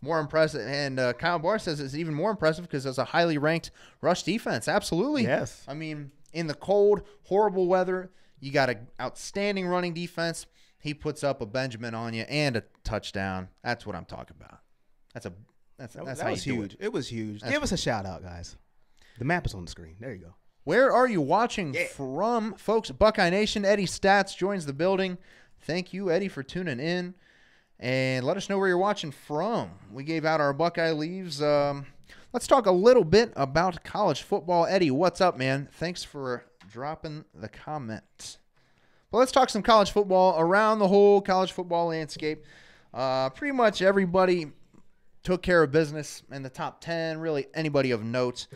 More impressive. And Kyle Barr says it's even more impressive because it's a highly ranked rush defense. Absolutely. Yes. I mean, in the cold, horrible weather, you got an outstanding running defense. He puts up a Benjamin on you and a touchdown. That's what I'm talking about. That's how you do huge. it. It was huge. Give us a shout out, guys. The map is on the screen. There you go. Where are you watching from, folks? Buckeye Nation. Eddie Stats joins the building. Thank you, Eddie, for tuning in. And let us know where you're watching from. We gave out our Buckeye leaves. Let's talk a little bit about college football. Eddie, what's up, man? Thanks for dropping the comment. Well, let's talk some college football around the whole college football landscape. Pretty much everybody took care of business in the top 10, really anybody of note.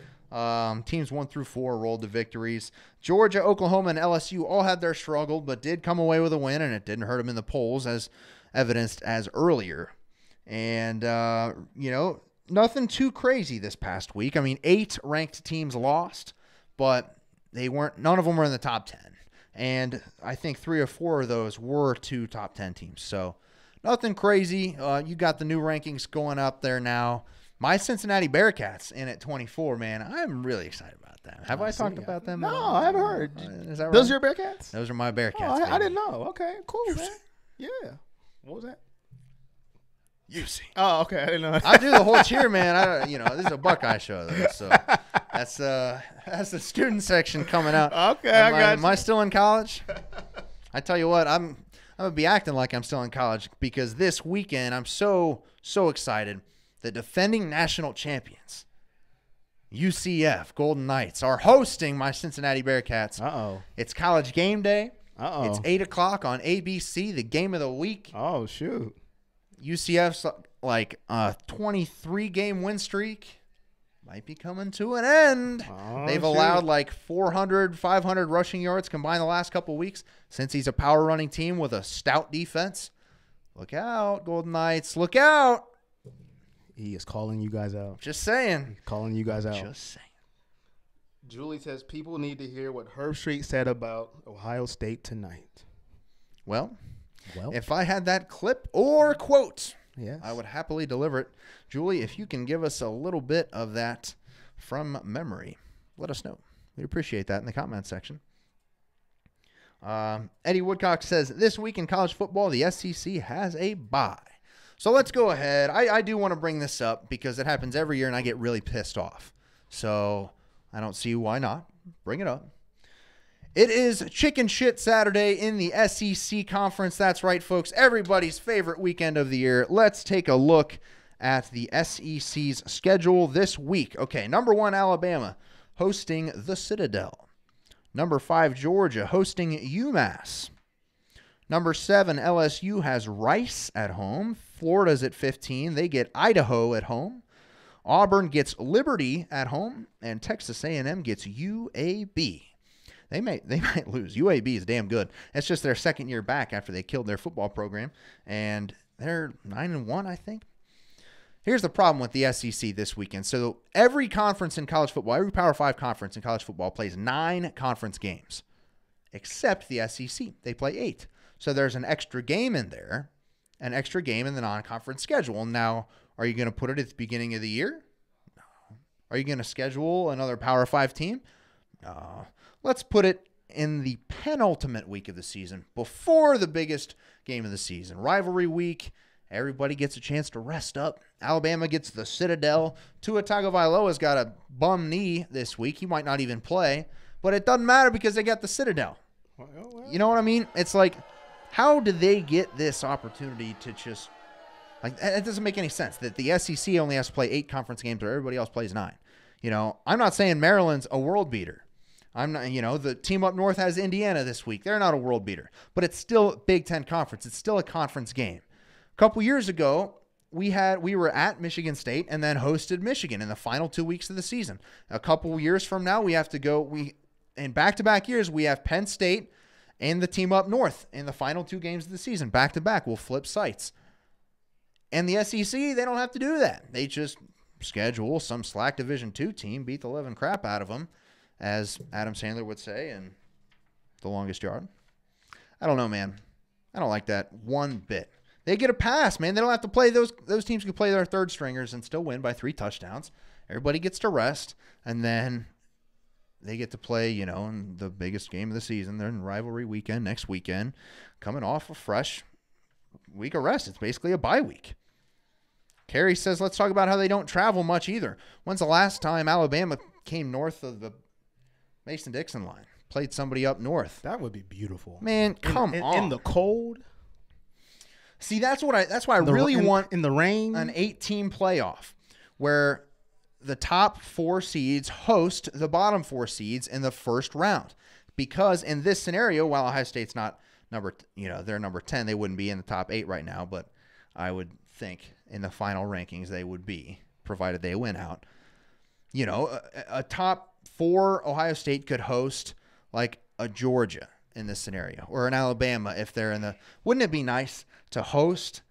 Teams 1 through 4 rolled to victories. Georgia, Oklahoma, and LSU all had their struggle, but did come away with a win, and it didn't hurt them in the polls as evidenced as earlier. And, nothing too crazy this past week. I mean, 8 ranked teams lost, but none of them were in the top 10. And I think 3 or 4 of those were 2 top 10 teams. So nothing crazy. You got the new rankings going up there now. My Cincinnati Bearcats in at 24, man. I'm really excited about them. Have I talked about them? No, I haven't heard. Is that right? Those are your Bearcats? Those are my Bearcats. Oh, I didn't know. Okay, cool, man. Yeah. What was that? UC. Oh, okay. I didn't know. I do the whole cheer, man. This is a Buckeye show, though, so that's the student section coming out. Okay, I got you. Am I still in college? I tell you what, I'm gonna be acting like I'm still in college because this weekend I'm so excited. The defending national champions, UCF Golden Knights, are hosting my Cincinnati Bearcats. Uh-oh. It's college game day. Uh-oh. It's 8 o'clock on ABC, the game of the week. Oh, shoot. UCF's like a 23-game win streak. Might be coming to an end. Oh, They've allowed like 400, 500 rushing yards combined the last couple of weeks since he's a power running team with a stout defense. Look out, Golden Knights. Look out. He is calling you guys out. Just saying. He's calling you guys out. Just saying. Julie says people need to hear what Herb Street said about Ohio State tonight. Well, if I had that clip or quote, yes, I would happily deliver it. Julie, if you can give us a little bit of that from memory, let us know. We'd appreciate that in the comment section. Eddie Woodcock says, this week in college football, the SEC has a bye. So let's go ahead. I do want to bring this up because it happens every year and I get really pissed off. So I don't see why not. Bring it up. It is Chicken Shit Saturday in the SEC Conference. That's right, folks. Everybody's favorite weekend of the year. Let's take a look at the SEC's schedule this week. Okay, number 1, Alabama, hosting the Citadel. Number 5, Georgia, hosting UMass. Number 7, LSU has Rice at home. Florida's at 15. They get Idaho at home. Auburn gets Liberty at home. And Texas A&M gets UAB. They might lose. UAB is damn good. It's just their second year back after they killed their football program. And they're 9-1, I think. Here's the problem with the SEC this weekend. So every conference in college football, every Power 5 conference in college football plays 9 conference games. Except the SEC. They play 8. So there's an extra game in there, an extra game in the non-conference schedule. Now, are you going to put it at the beginning of the year? No. Are you going to schedule another Power 5 team? No. Let's put it in the penultimate week of the season, before the biggest game of the season. Rivalry week, everybody gets a chance to rest up. Alabama gets the Citadel. Tua Tagovailoa's got a bum knee this week. He might not even play, but it doesn't matter because they got the Citadel. You know what I mean? It's like, how did they get this opportunity to just, like, it doesn't make any sense that the SEC only has to play 8 conference games where everybody else plays 9. I'm not saying Maryland's a world beater, I'm not, the team up north has Indiana this week. They're not a world beater, but it's still Big Ten Conference. It's still a conference game. A couple years ago, we were at Michigan State and then hosted Michigan in the final 2 weeks of the season. A couple years from now, we have to go. In back-to-back years, we have Penn State and the team up north in the final 2 games of the season. Back-to-back, we'll flip sites. And the SEC, they don't have to do that. They just schedule some slack Division II team, beat the living crap out of them, as Adam Sandler would say, in The Longest Yard. I don't know, man. I don't like that one bit. They get a pass, man. They don't have to play those teams can play their third stringers and still win by 3 touchdowns. Everybody gets to rest, and then they get to play, in the biggest game of the season. They're in rivalry weekend next weekend, coming off a fresh week of rest. It's basically a bye week. Carrie says, let's talk about how they don't travel much either. When's the last time Alabama came north of the Mason-Dixon line? Played somebody up north. That would be beautiful. Man, come on. In the cold. See, that's why I really want in the rain an 8-team playoff where the top 4 seeds host the bottom 4 seeds in the first round. Because in this scenario, while Ohio State's not they're number 10, they wouldn't be in the top 8 right now, but I would think in the final rankings they would be, provided they win out. A top 4 Ohio State could host like a Georgia in this scenario, or an Alabama if they're in the. Wouldn't it be nice to host,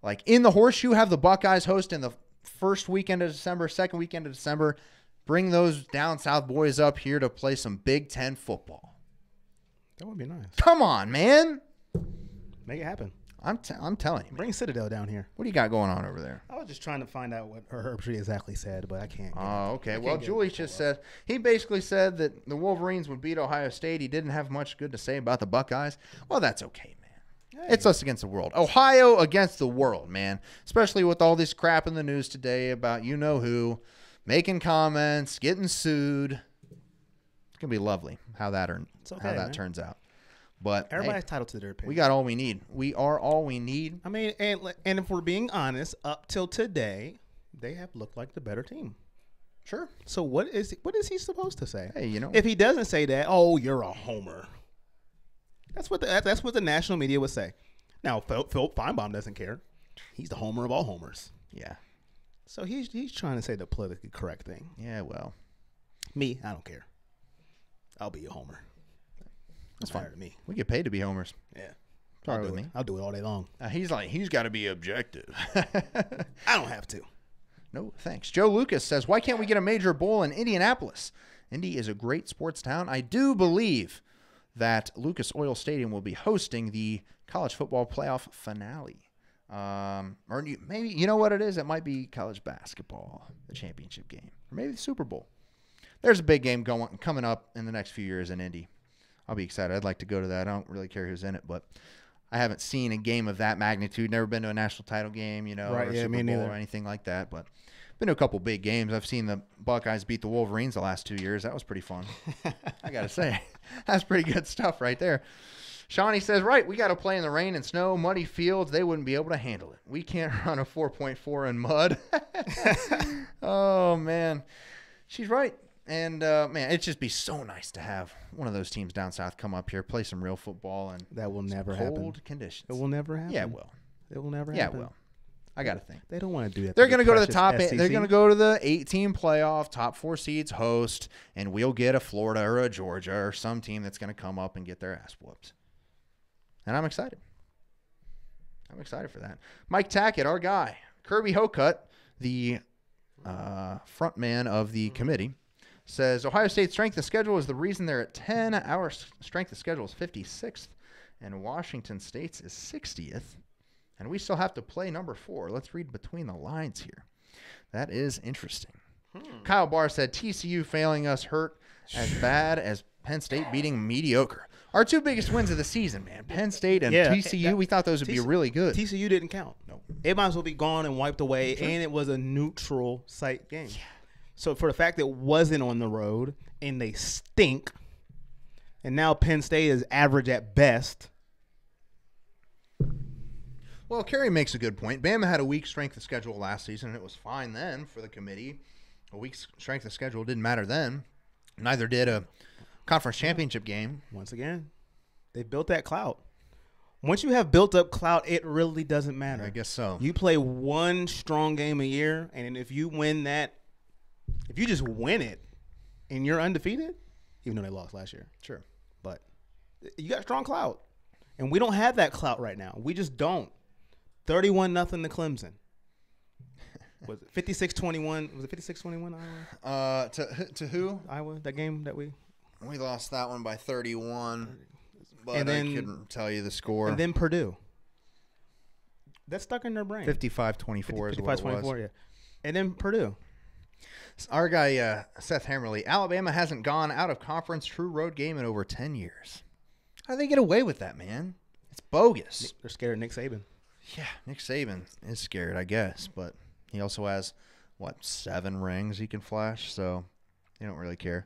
like in the Horseshoe, have the Buckeyes host in the first weekend of December, second weekend of December, bring those down south boys up here to play some Big Ten football. That would be nice. Come on, man. Make it happen. I'm telling you. Bring Citadel down here. What do you got going on over there? I was just trying to find out what Herbstreit exactly said, but I can't. Oh, okay. Well, Julie just said, he basically said that the Wolverines would beat Ohio State. He didn't have much good to say about the Buckeyes. Well, that's okay, man. Hey. It's us against the world. Ohio against the world, man. Especially with all this crap in the news today about you-know-who, making comments, getting sued. It's going to be lovely how that turns out. But everybody's entitled to their opinion. We got all we need. We are all we need. I mean, and if we're being honest, up till today, they have looked like the better team. Sure. So what is he supposed to say? Hey, if he doesn't say that, oh, you're a homer. That's what the national media would say. Now, Phil Feinbaum doesn't care. He's the homer of all homers. Yeah. So he's trying to say the politically correct thing. Yeah, well. Me, I don't care. I'll be a homer. That's fine to me. We get paid to be homers. Yeah. Sorry with me. I'll do it all day long. He's got to be objective. I don't have to. No, thanks. Joe Lucas says, why can't we get a major bowl in Indianapolis? Indy is a great sports town. I do believe that Lucas Oil Stadium will be hosting the college football playoff finale. Or maybe, you know what it is? It might be college basketball, the championship game, or maybe the Super Bowl. There's a big game coming up in the next few years in Indy. I'll be excited. I'd like to go to that. I don't really care who's in it, but I haven't seen a game of that magnitude. Never been to a national title game, right, or yeah, Super Bowl or anything like that. But been to a couple big games. I've seen the Buckeyes beat the Wolverines the last 2 years. That was pretty fun. I got to say, that's pretty good stuff right there. Shawnee says, right, we got to play in the rain and snow, muddy fields. They wouldn't be able to handle it. We can't run a 4.4 in mud. Oh, man. She's right. And, man, it'd just be so nice to have one of those teams down south come up here, play some real football. And that will never happen. Cold conditions. It will never happen. Yeah, it will. It will never happen. Yeah, it will. I got to think. They don't want to do that. They're going to go to the top 8. They're going to go to the 8-team playoff, top 4 seeds host, and we'll get a Florida or a Georgia or some team that's going to come up and get their ass whooped. And I'm excited. I'm excited for that. Mike Tackett, our guy. Kirby Hocutt, the front man of the committee, says Ohio State's strength of schedule is the reason they're at 10. Our strength of schedule is 56th, and Washington State's is 60th. And we still have to play number 4. Let's read between the lines here. That is interesting. Kyle Barr said TCU failing us hurt as bad as Penn State beating mediocre. Our 2 biggest wins of the season, man. Penn State and TCU, we thought those would be really good. TCU didn't count. No. It might as well be gone and wiped away, and it was a neutral site game. Yeah. So for the fact that it wasn't on the road and they stink, and now Penn State is average at best. Well, Kerry makes a good point. Bama had a weak strength of schedule last season, and it was fine then for the committee. A weak strength of schedule didn't matter then. Neither did a Conference championship game. Once again, they built that clout. Once you have built up clout, it really doesn't matter. I guess so. You play one strong game a year, and if you win that, if you just win it, and you're undefeated, even though they lost last year. Sure. But you got strong clout. And we don't have that clout right now. We just don't. 31-0 to Clemson. Was it 56-21? Was it 56-21 Iowa? To who? Iowa, that game that we lost that one by 31. But And then- I couldn't tell you the score. and then Purdue. That's stuck in their brain. 55-24 is what it was. 55-24, yeah. And then Purdue. Our guy, Seth Hammerly, Alabama hasn't gone out of conference true road game in over 10 years. How do they get away with that, man? It's bogus. They're scared of Nick Saban. Yeah, Nick Saban is scared, I guess. But he also has, 7 rings he can flash, so they don't really care.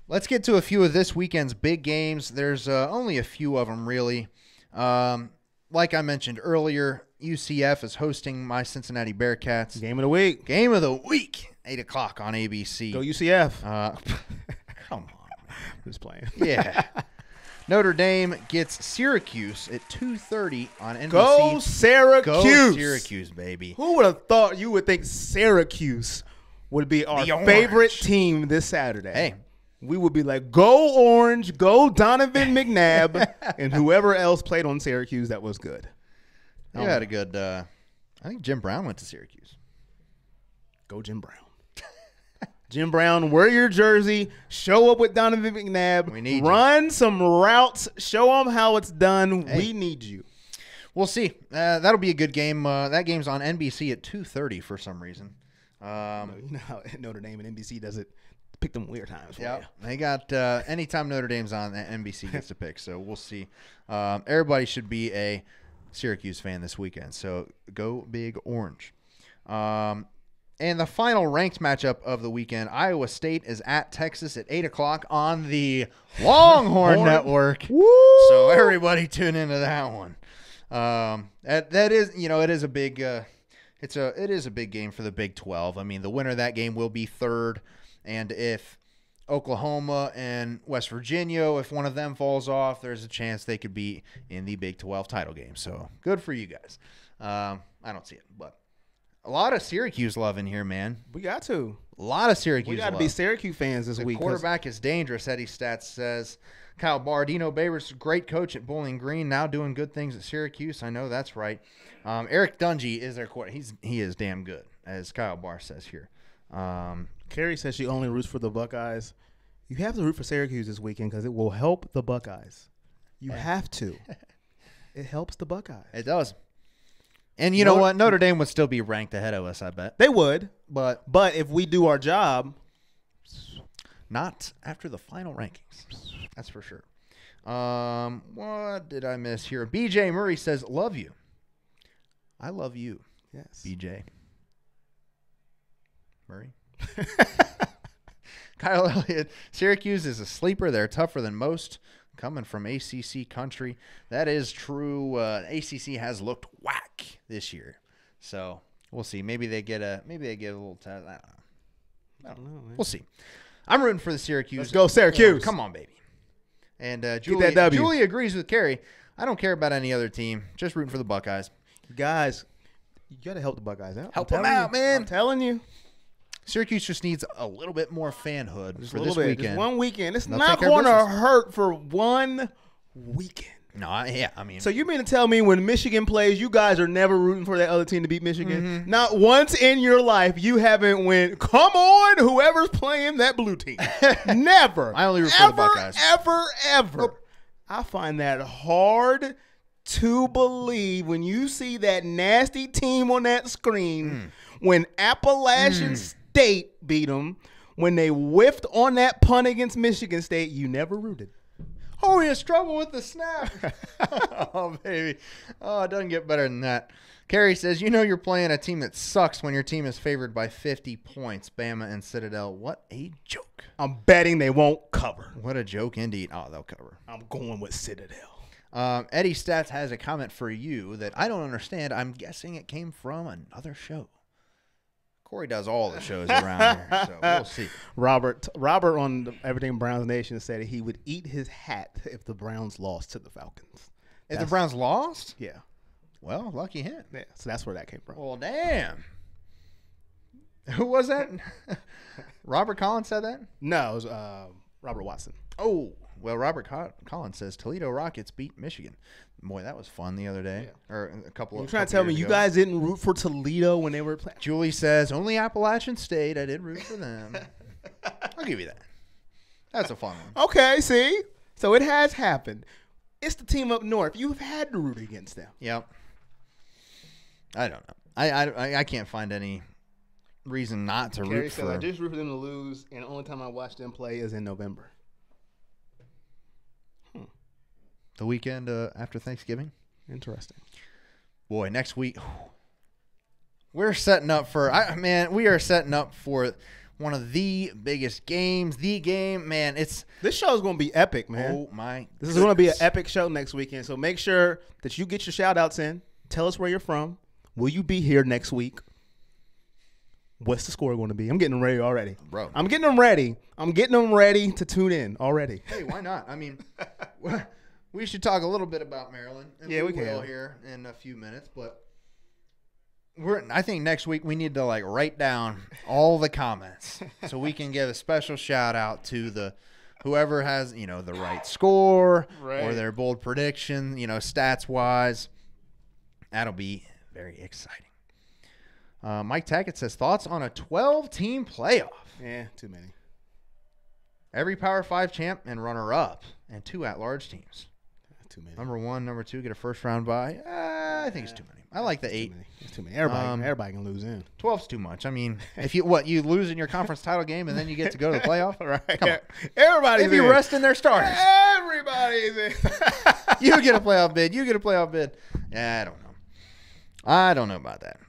Let's get to a few of this weekend's big games. There's only a few of them, really. Like I mentioned earlier, UCF is hosting my Cincinnati Bearcats. Game of the week. Game of the week, 8 o'clock on ABC. Go UCF. Come on. Who's playing? Yeah. Notre Dame gets Syracuse at 2:30 on NBC. Go Syracuse. Go Syracuse, baby. Who would have thought you would think Syracuse would be our The Orange. favorite team this Saturday? Hey. We would be like, go Orange, go Donovan McNabb, and whoever else played on Syracuse that was good. You had a good I think Jim Brown went to Syracuse. Go Jim Brown. Jim Brown, wear your jersey, show up with Donovan McNabb, We need you. run some routes, show them how it's done. Hey. We need you. We'll see. That'll be a good game. That game's on NBC at 2:30 for some reason. You know how Notre Dame and NBC does it. Pick them weird times for Yeah, you. they got anytime Notre Dame's on, NBC gets to pick. So we'll see. Everybody should be a Syracuse fan this weekend. So go Big Orange. And the final ranked matchup of the weekend, Iowa State is at Texas at 8 o'clock on the Longhorn Network. Woo! So everybody tune into that one. That is, it is a big, it is a big game for the Big 12. I mean, the winner of that game will be third. And if Oklahoma and West Virginia, if one of them falls off, there's a chance they could be in the Big 12 title game. So good for you guys. I don't see it, but a lot of Syracuse love in here, man. We got to. A lot of Syracuse We got to love. be Syracuse fans this The week. 'cause quarterback is dangerous, Eddie Stats says. Kyle Bardino Babers, great coach at Bowling Green, now doing good things at Syracuse. I know that's right. Eric Dungy is their quarterback. He is damn good, as Kyle Barr says here. Carrie says she only roots for the Buckeyes. You have to root for Syracuse this weekend because it will help the Buckeyes. You have to. It helps the Buckeyes. It does. And you know what? Notre Dame would still be ranked ahead of us, I bet. They would, But but if we do our job, not after the final rankings. That's for sure. What did I miss here? BJ Murray says, love you. I love you, yes. BJ Murray. Kyle Elliott, Syracuse is a sleeper. They're tougher than most. Coming from ACC country, that is true. ACC has looked whack this year, so we'll see. Maybe they get a little test. I don't know. man. We'll see. I'm rooting for the Syracuse. Let's go Syracuse. Come on, baby. And that Julie W. agrees with Carrie. I don't care about any other team. Just rooting for the Buckeyes. Guys, you got to help the Buckeyes out. Help I'm them telling out, you. man. I'm telling you. Syracuse just needs a little bit more fanhood Just for a this little bit. weekend. Just one weekend. It's They'll not take care of going to business. hurt for one weekend. No, I mean, So you mean to tell me when Michigan plays, you guys are never rooting for that other team to beat Michigan? Mm-hmm. Not once in your life you haven't went, come on, whoever's playing that blue team. Never. I only root for the Buckeyes. Ever. Nope. I find that hard to believe when you see that nasty team on that screen, when Appalachian State beat them, when they whiffed on that punt against Michigan State, you never rooted. oh, he has trouble with the snap. Oh, baby. Oh, it doesn't get better than that. Carrie says, you're playing a team that sucks when your team is favored by 50 points. Bama and Citadel. What a joke. I'm betting they won't cover. What a joke indeed. Oh, they'll cover. I'm going with Citadel. Eddie Stats has a comment for you that I don't understand. I'm guessing it came from another show. Corey does all the shows around here, so we'll see. Robert on the Everything Browns Nation said he would eat his hat if the Browns lost to the Falcons. If the Browns lost? Yeah. Well, lucky him. Yeah, so that's where that came from. Well, damn. Who was that? Robert Collins said that? No, it was Robert Watson. Oh, well, Robert Collins says Toledo Rockets beat Michigan. Boy, that was fun the other day. Yeah. Or a couple of You're trying to tell me you guys didn't root for Toledo when they were playing? Julie says, only Appalachian State. I did root for them. I'll give you that. That's a fun one. Okay, see? So it has happened. It's the team up north. You've had to root against them. Yep. I don't know. I can't find any reason not to Kerry root said, for. I just root for them to lose, and the only time I watch them play is in November. The weekend after Thanksgiving. Interesting. Boy, next week we're setting up for. We are setting up for one of the biggest games. The game, man. This show is going to be epic, man. Oh my! This is going to be an epic show next weekend. So make sure that you get your shout outs in. Tell us where you're from. Will you be here next week? What's the score going to be? I'm getting them ready already. Bro. I'm getting them ready. I'm getting them ready to tune in already. Hey, why not? I mean, we should talk a little bit about Maryland. And yeah, we will can here in a few minutes, but I think next week we need to write down all the comments so we can give a special shout out to whoever has the right score or their bold prediction, stats wise. That'll be very exciting. Mike Tackett says, thoughts on a 12-team playoff? Yeah, too many. Every Power 5 champ and runner-up and 2 at-large teams. Too many. Number 1, number 2 get a first-round bye. I think it's too many. I like the 8. It's too many. Everybody can lose in. 12's too much. I mean, if you lose in your conference title game and then you get to go to the playoff? Right. Come on. Everybody's If you're resting their starters. Everybody's in. You get a playoff bid. You get a playoff bid. Yeah, I don't know about that.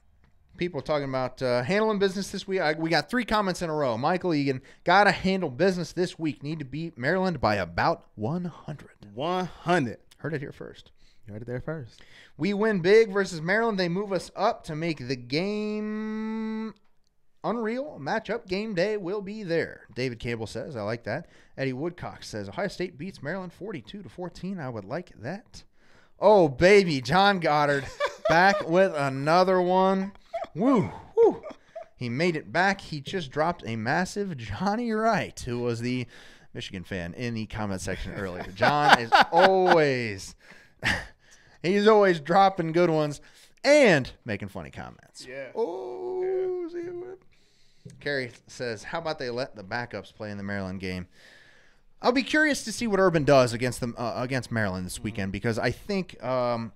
People talking about handling business this week. We got 3 comments in a row. Michael Egan, got to handle business this week. Need to beat Maryland by about 100. 100. Heard it here first. You heard it there first. We win big versus Maryland. They move us up to make the game unreal. Matchup game day will be there. David Campbell says, I like that. Eddie Woodcock says, Ohio State beats Maryland 42-14. I would like that. Oh, baby, John Goddard back with another one. Woo, woo. He made it back. He just dropped a massive Johnny Wright, who was the Michigan fan in the comment section earlier. John is always dropping good ones and making funny comments. Yeah. Oh, yeah. Kerry says, how about they let the backups play in the Maryland game? I'll be curious to see what Urban does against them against Maryland this weekend, because I think I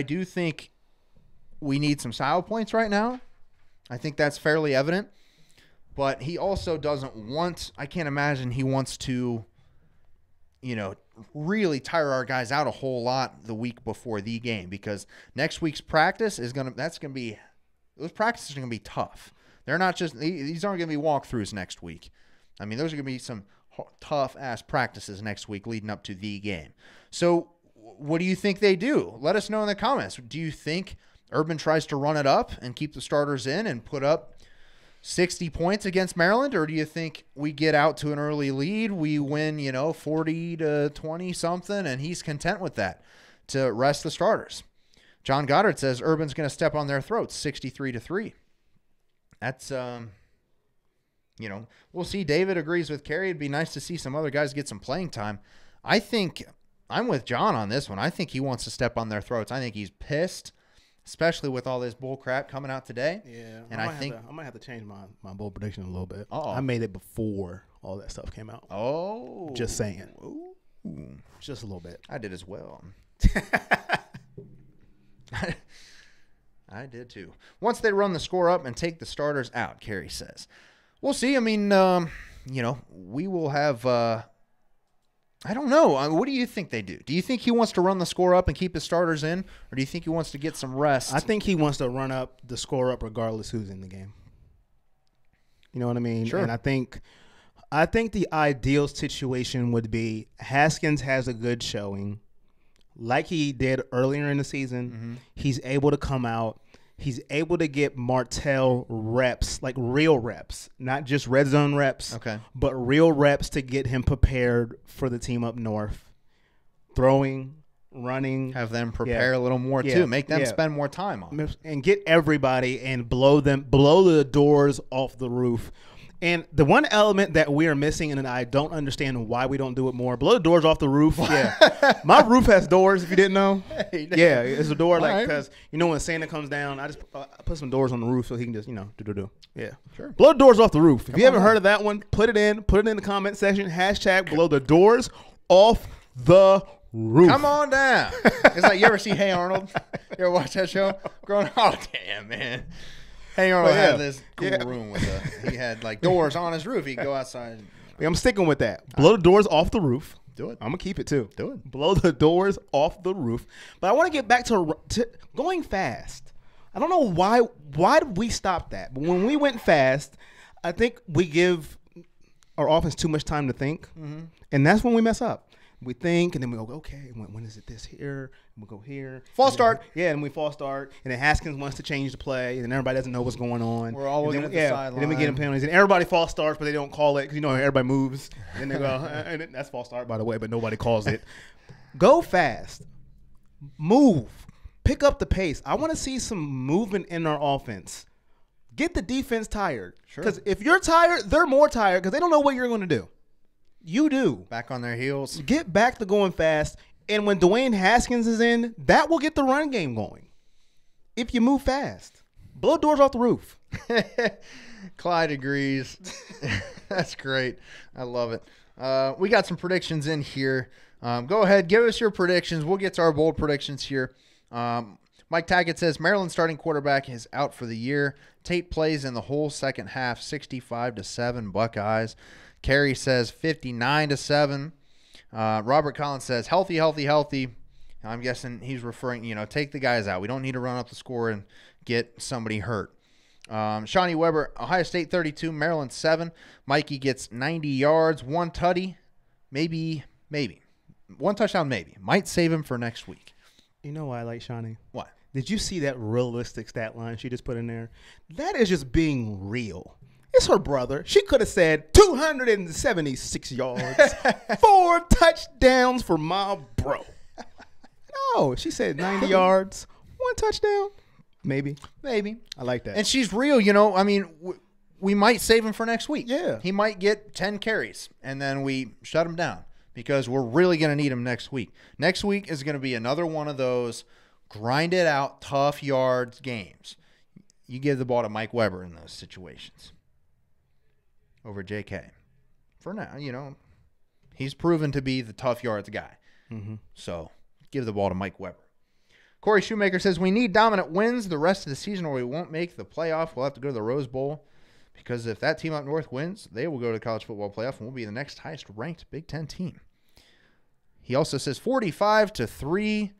do think we need some style points right now. I think that's fairly evident. But he also doesn't want – I can't imagine he wants to, really tire our guys out a whole lot the week before the game, because next week's practice is going to – that's going to be – those practices are going to be tough. They're not just – these aren't going to be walkthroughs next week. I mean, those are going to be some tough-ass practices next week leading up to the game. So what do you think they do? Let us know in the comments. Do you think – Urban tries to run it up and keep the starters in and put up 60 points against Maryland? Or do you think we get out to an early lead, we win, 40-20 something, and he's content with that to rest the starters? John Goddard says Urban's going to step on their throats 63-3. That's, we'll see. David agrees with Kerry. It'd be nice to see some other guys get some playing time. I think I'm with John on this one. I think he wants to step on their throats. I think he's pissed, especially with all this bull crap coming out today. Yeah, and I might have to change my bold prediction a little bit. Uh-oh. I made it before all that stuff came out. Oh, just saying. Ooh. Just a little bit. I did as well. I did too. Once they run the score up and take the starters out, Kerry says. We'll see. I mean, we will have. I don't know. What do you think they do? Do you think he wants to run the score up and keep his starters in, or do you think he wants to get some rest? I think he wants to run up the score up regardless who's in the game. You know what I mean? Sure. And I think the ideal situation would be Haskins has a good showing, like he did earlier in the season. Mm-hmm. He's able to come out. he's able to get Martell reps, like real reps, not just red zone reps, but real reps to get him prepared for the team up north. Throwing, running. Have them prepare a little more too. Make them spend more time on it. And get everybody and blow the doors off the roof. And the one element that we are missing, and I don't understand why we don't do it more, blow the doors off the roof. Yeah. My roof has doors, if you didn't know. Yeah, it's a door, like, because, you know, when Santa comes down, I just put some doors on the roof so he can just, you know, do. Yeah. Sure. Blow the doors off the roof. If you haven't heard of that one, put it in the comment section. # blow the doors off the roof. Come on down. It's like, you ever see Hey Arnold? You ever watch that show? Growing up, oh, damn, man. Hey Arnold had this cool room with he had like doors on his roof. He'd go outside. I'm sticking with that. Blow the doors off the roof. Do it. I'm going to keep it too. Do it. Blow the doors off the roof. But I want to get back to going fast. I don't know why did we stop that? But when we went fast, I think we give our offense too much time to think. And that's when we mess up. We think, and then we go, okay, when is it this here? And we'll go here. False start. And we false start. And then Haskins wants to change the play, and everybody doesn't know what's going on. We're all looking at the sideline. And then we get them penalties. And everybody false starts, but they don't call it because, you know, everybody moves. And they go, and that's false start, by the way, but nobody calls it. Go fast. Move. Pick up the pace. I want to see some movement in our offense. Get the defense tired. Because if you're tired, they're more tired because they don't know what you're going to do. You do. Back on their heels. Get back to going fast. And when Dwayne Haskins is in, that will get the run game going. If you move fast. Blow doors off the roof. Clyde agrees. That's great. I love it. We got some predictions in here. Go ahead. Give us your predictions. We'll get to our bold predictions here. Mike Tackett says Maryland starting quarterback is out for the year. Tate plays in the whole second half, 65-7 Buckeyes. Carey says 59-7. Robert Collins says healthy. I'm guessing he's referring, take the guys out. We don't need to run up the score and get somebody hurt. Shawnee Weber, Ohio State 32, Maryland 7. Mikey gets 90 yards, 1 tutty, maybe. 1 touchdown, maybe. Might save him for next week. You know why I like Shawnee? What? Did you see that realistic stat line she just put in there? That is just being real. It's her brother. She could have said 276 yards, 4 touchdowns for my bro. No, she said 90 yards, 1 touchdown. Maybe. I like that. And she's real, I mean, we might save him for next week. Yeah. He might get 10 carries, and then we shut him down because we're really going to need him next week. Next week is going to be another one of those grind it out, tough yards games. You give the ball to Mike Weber in those situations over JK. For now, he's proven to be the tough yards guy. So give the ball to Mike Weber. Corey Shoemaker says, we need dominant wins the rest of the season or we won't make the playoff. We'll have to go to the Rose Bowl because if that team up north wins, they will go to the college football playoff and we'll be the next highest ranked Big Ten team. He also says 45-3.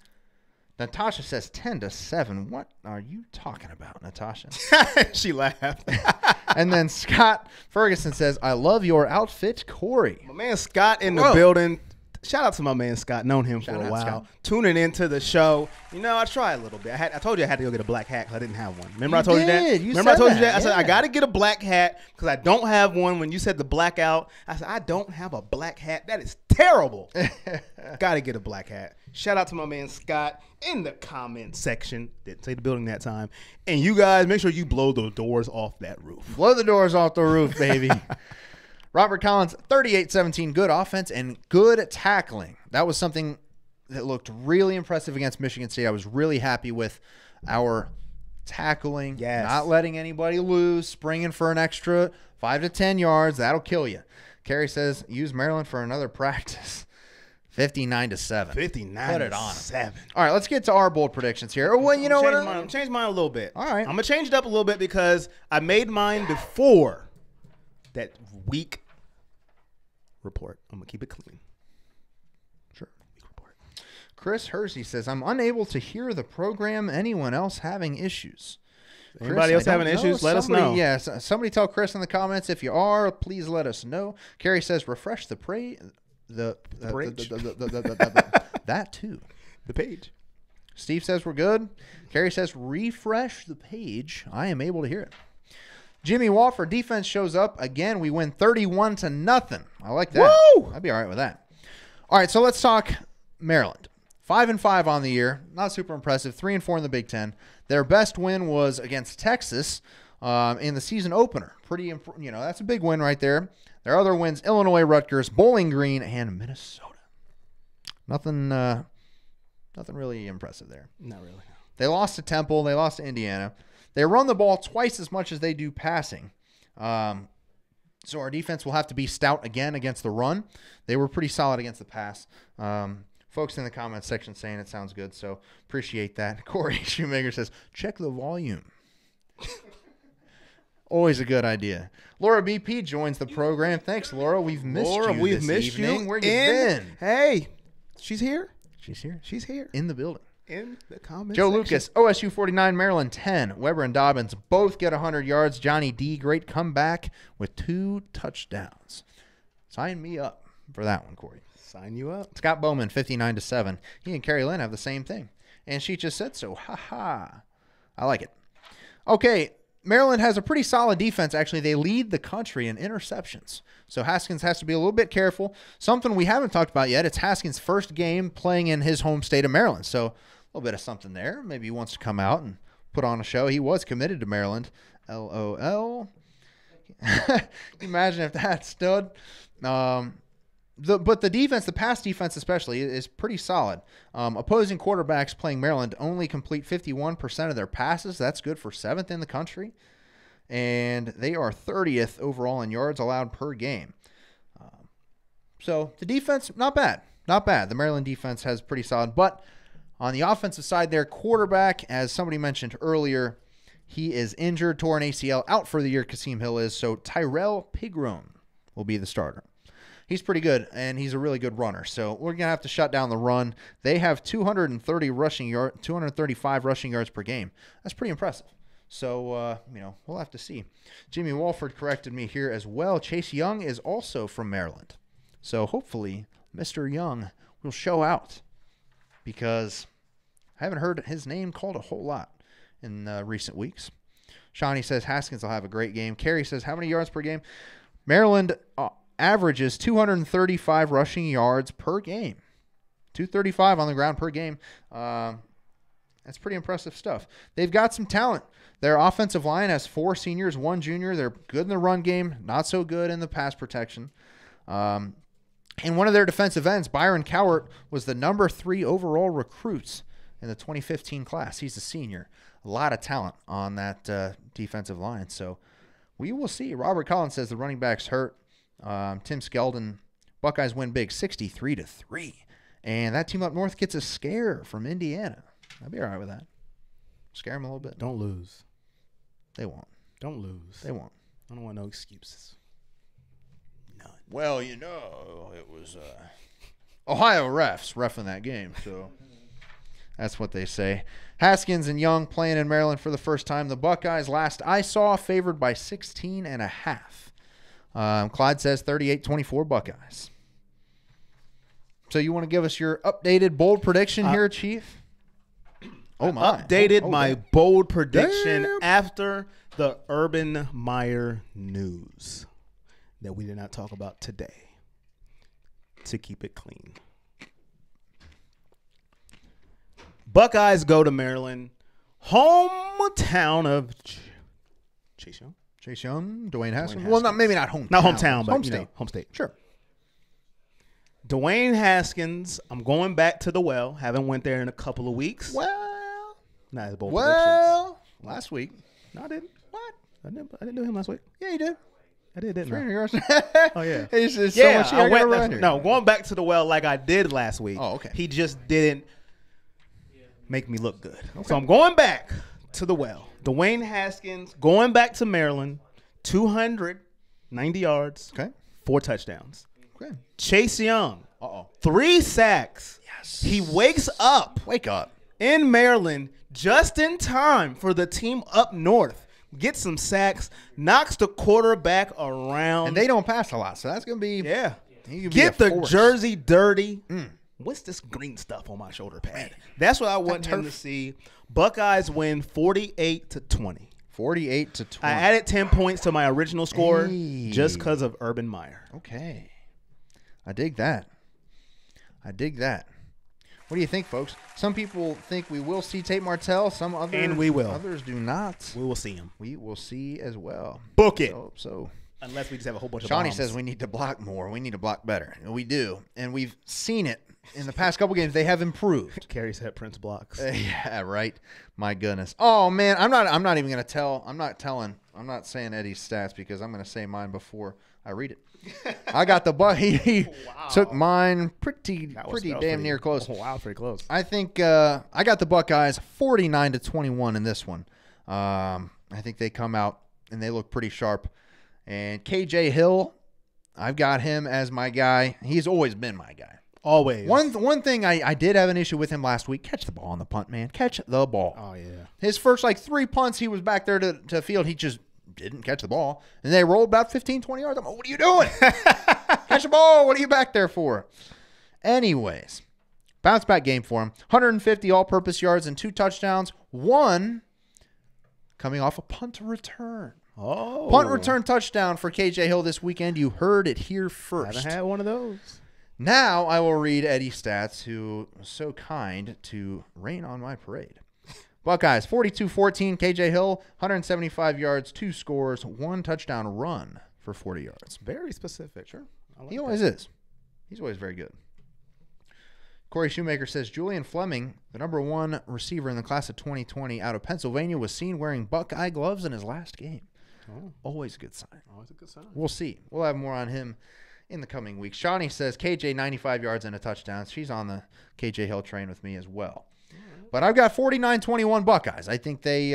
Natasha says 10-7. What are you talking about, Natasha? She laughed. And then Scott Ferguson says, I love your outfit, Corey. My man Scott in the building. Shout out to my man Scott. Known him for a while. Scott. Tuning into the show. I tried a little bit. I told you I had to go get a black hat because I didn't have one. Remember I told you that? Remember I told you that? I said, I got to get a black hat because I don't have one. When you said the blackout, I said, I don't have a black hat. That is terrible. Got to get a black hat. Shout out to my man Scott in the comment section. Didn't say the building that time. And you guys, make sure you blow the doors off that roof. Blow the doors off the roof, baby. Robert Collins, 38-17, good offense and good tackling. That was something that looked really impressive against Michigan State. I was really happy with our tackling, not letting anybody lose, springing for an extra 5 to 10 yards. That'll kill you. Carey says, use Maryland for another practice. 59-7. 59-7. Put it on 7. All right, let's get to our bold predictions here. Well, you know what? I'm change mine a little bit. All right. I'm going to change it up a little bit because I made mine before that week report. I'm going to keep it clean. Sure. Week report. Chris Hersey says, I'm unable to hear the program. Anyone else having issues? Anybody else having issues? Let us know. Yes. Somebody tell Chris in the comments if you are. Please let us know. Carrie says, refresh the that too. The page. Steve says we're good. Carrie says refresh the page. I am able to hear it. Jimmy Walford, defense shows up. Again, we win 31-0. I like that. Woo! I'd be all right with that. All right, so let's talk Maryland. 5-5 on the year. Not super impressive. 3-4 in the Big Ten. Their best win was against Texas in the season opener. That's a big win right there. Their other wins, Illinois, Rutgers, Bowling Green, and Minnesota. Nothing really impressive there. Not really. They lost to Temple. They lost to Indiana. They run the ball twice as much as they do passing. So our defense will have to be stout again against the run. They were pretty solid against the pass. Folks in the comments section saying it sounds good, so appreciate that. Corey Shoemaker says, check the volume. Always a good idea. Laura BP joins the program. Thanks, Laura. We've missed you this evening. Where you been? Hey, she's here. She's here. She's here. In the building. In the comments Joe section. Lucas, OSU 49, Maryland 10. Weber and Dobbins both get 100 yards. Johnny D, great comeback with 2 touchdowns. Sign me up for that one, Corey. Sign you up. Scott Bowman, 59-7. He and Carrie Lynn have the same thing. And she just said so. Ha ha. I like it. Okay, Maryland has a pretty solid defense. Actually, they lead the country in interceptions. So Haskins has to be a little bit careful. Something we haven't talked about yet, it's Haskins' first game playing in his home state of Maryland. So a little bit of something there. Maybe he wants to come out and put on a show. He was committed to Maryland. LOL. Imagine if that stood. But the defense, the pass defense especially, is pretty solid. Opposing quarterbacks playing Maryland only complete 51% of their passes. That's good for 7th in the country. And they are 30th overall in yards allowed per game. So the defense, not bad. Not bad. The Maryland defense has pretty solid. But on the offensive side, their quarterback, as somebody mentioned earlier, he is injured, tore an ACL, out for the year. Kasim Hill is. So Tyrell Pigrone will be the starter. He's pretty good, and he's a really good runner. So we're going to have to shut down the run. They have 235 rushing yards per game. That's pretty impressive. So, we'll have to see. Jimmy Walford corrected me here as well. Chase Young is also from Maryland. So hopefully Mr. Young will show out because I haven't heard his name called a whole lot in recent weeks. Shawnee says Haskins will have a great game. Carrie says, how many yards per game? Maryland averages 235 rushing yards per game. 235 on the ground per game. That's pretty impressive stuff. They've got some talent. Their offensive line has 4 seniors, 1 junior. They're good in the run game, not so good in the pass protection. And one of their defensive ends, Byron Cowart, was the number 3 overall recruit in the 2015 class. He's a senior. A lot of talent on that defensive line. So we will see. Robert Collins says the running back's hurt. Tim Skeldon, Buckeyes win big, 63-3. And that team up north gets a scare from Indiana. I'd be all right with that. Scare them a little bit. Don't lose. They won't. Don't lose. They won't. I don't want no excuses. None. Well, it was Ohio refs reffing that game, so that's what they say. Haskins and Young playing in Maryland for the first time. The Buckeyes, last I saw, favored by 16.5. Clyde says 38-24 Buckeyes. So you want to give us your updated bold prediction here, Chief? Oh, my. Updated my bold prediction after the Urban Meyer news that we did not talk about today, to keep it clean. Buckeyes go to Maryland, hometown of Chase Young. Chase Young, Dwayne Haskins. Well, maybe not hometown. Not hometown, but home state. Home state. Sure. Dwayne Haskins, I'm going back to the well. Haven't went there in a couple of weeks. Well, Not as bold predictions. last week. No, I didn't. What? I didn't do him last week. Yeah, you did. I did, didn't 300 I? yards. Oh, yeah. It's so Yeah, much I went. around here. No, going back to the well like I did last week. Oh, okay. He just didn't make me look good. Okay. So I'm going back to the well. Dwayne Haskins going back to Maryland, 290 yards, Okay. 4 touchdowns. Okay. Chase Young, Uh-oh. 3 sacks. Yes. He wakes up Wake up. in Maryland just in time for the team up north. Gets some sacks, knocks the quarterback around. And they don't pass a lot, so that's going to be yeah. he could be Get a the force. jersey dirty. what's this green stuff on my shoulder pad? That's what I want him to see. Buckeyes win 48-20. 48-20. I added 10 points to my original score just because of Urban Meyer. Okay. I dig that. What do you think, folks? Some people think we will see Tate Martell. And we will. Others do not. We will see him. We will see as well. Book it. So unless we just have a whole bunch of Shawnee bombs. says we need to block more. We need to block better. And we do. And we've seen it in the past couple games. They have improved. Carrie said Prince blocks. Yeah, right. My goodness. Oh man, I'm not even gonna tell. I'm not saying Eddie's stats because I'm gonna say mine before I read it. I got the He took mine pretty damn near close. Oh, wow, pretty close. I think I got the Buckeyes 49-21 in this one. I think they come out and they look pretty sharp. And KJ Hill, I've got him as my guy. He's always been my guy. Always. One thing I did have an issue with him last week. Catch the ball on the punt, man. Catch the ball. Oh, yeah. His first, 3 punts, he was back there to field. He just didn't catch the ball. And they rolled about 15, 20 yards. I'm like, what are you doing? Catch the ball. What are you back there for? Anyways, bounce back game for him. 150 all-purpose yards and 2 touchdowns. 1 coming off a punt return. Oh. Punt return touchdown for KJ Hill this weekend. You heard it here first. Haven't had one of those. Now I will read Eddie's stats, who was so kind to rain on my parade. Buckeyes, 42-14. KJ Hill, 175 yards, 2 scores, 1 touchdown run for 40 yards. Very specific. Sure. He always is. He's always very good. Corey Shoemaker says, Julian Fleming, the #1 receiver in the class of 2020 out of Pennsylvania, was seen wearing Buckeye gloves in his last game. Oh. Always a good sign. Always a good sign. We'll see. We'll have more on him in the coming weeks. Shawnee says, KJ, 95 yards and a touchdown. She's on the KJ Hill train with me as well. But I've got 49-21 Buckeyes. I think they,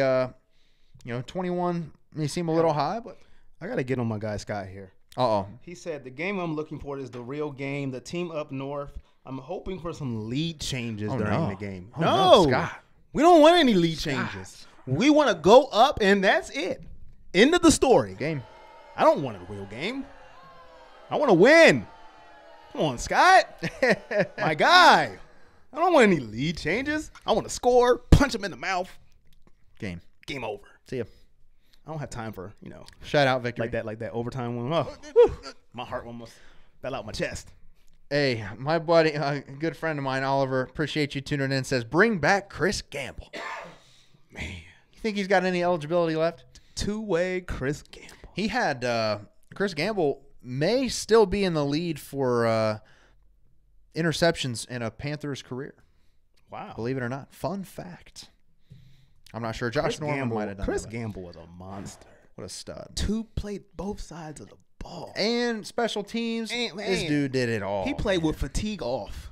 21 may seem a little high, but I got to get on my guy Scott here. Uh-oh. He said, the game I'm looking for is the real game, the team up north. I'm hoping for some lead changes during the game. No, Scott. We don't want any lead changes. We want to go up, and that's it. End of the story. Game. I don't want a real game. I want to win. Come on, Scott. My guy. I don't want any lead changes. I want to score, punch him in the mouth. Game over. See ya. I don't have time for, Shout out victory. like that overtime one. Oh, whew. My heart almost fell out my chest. Hey, my buddy, a good friend of mine, Oliver, appreciate you tuning in, says, bring back Chris Gamble. Man. You think he's got any eligibility left? Two-way Chris Gamble. He had Chris Gamble may still be in the lead for interceptions in a Panthers career. Wow. Believe it or not. Fun fact. I'm not sure. Josh Norman might have done Chris that. Gamble was a monster. What a stud. Played both sides of the ball. And special teams. This dude did it all. He played with fatigue off.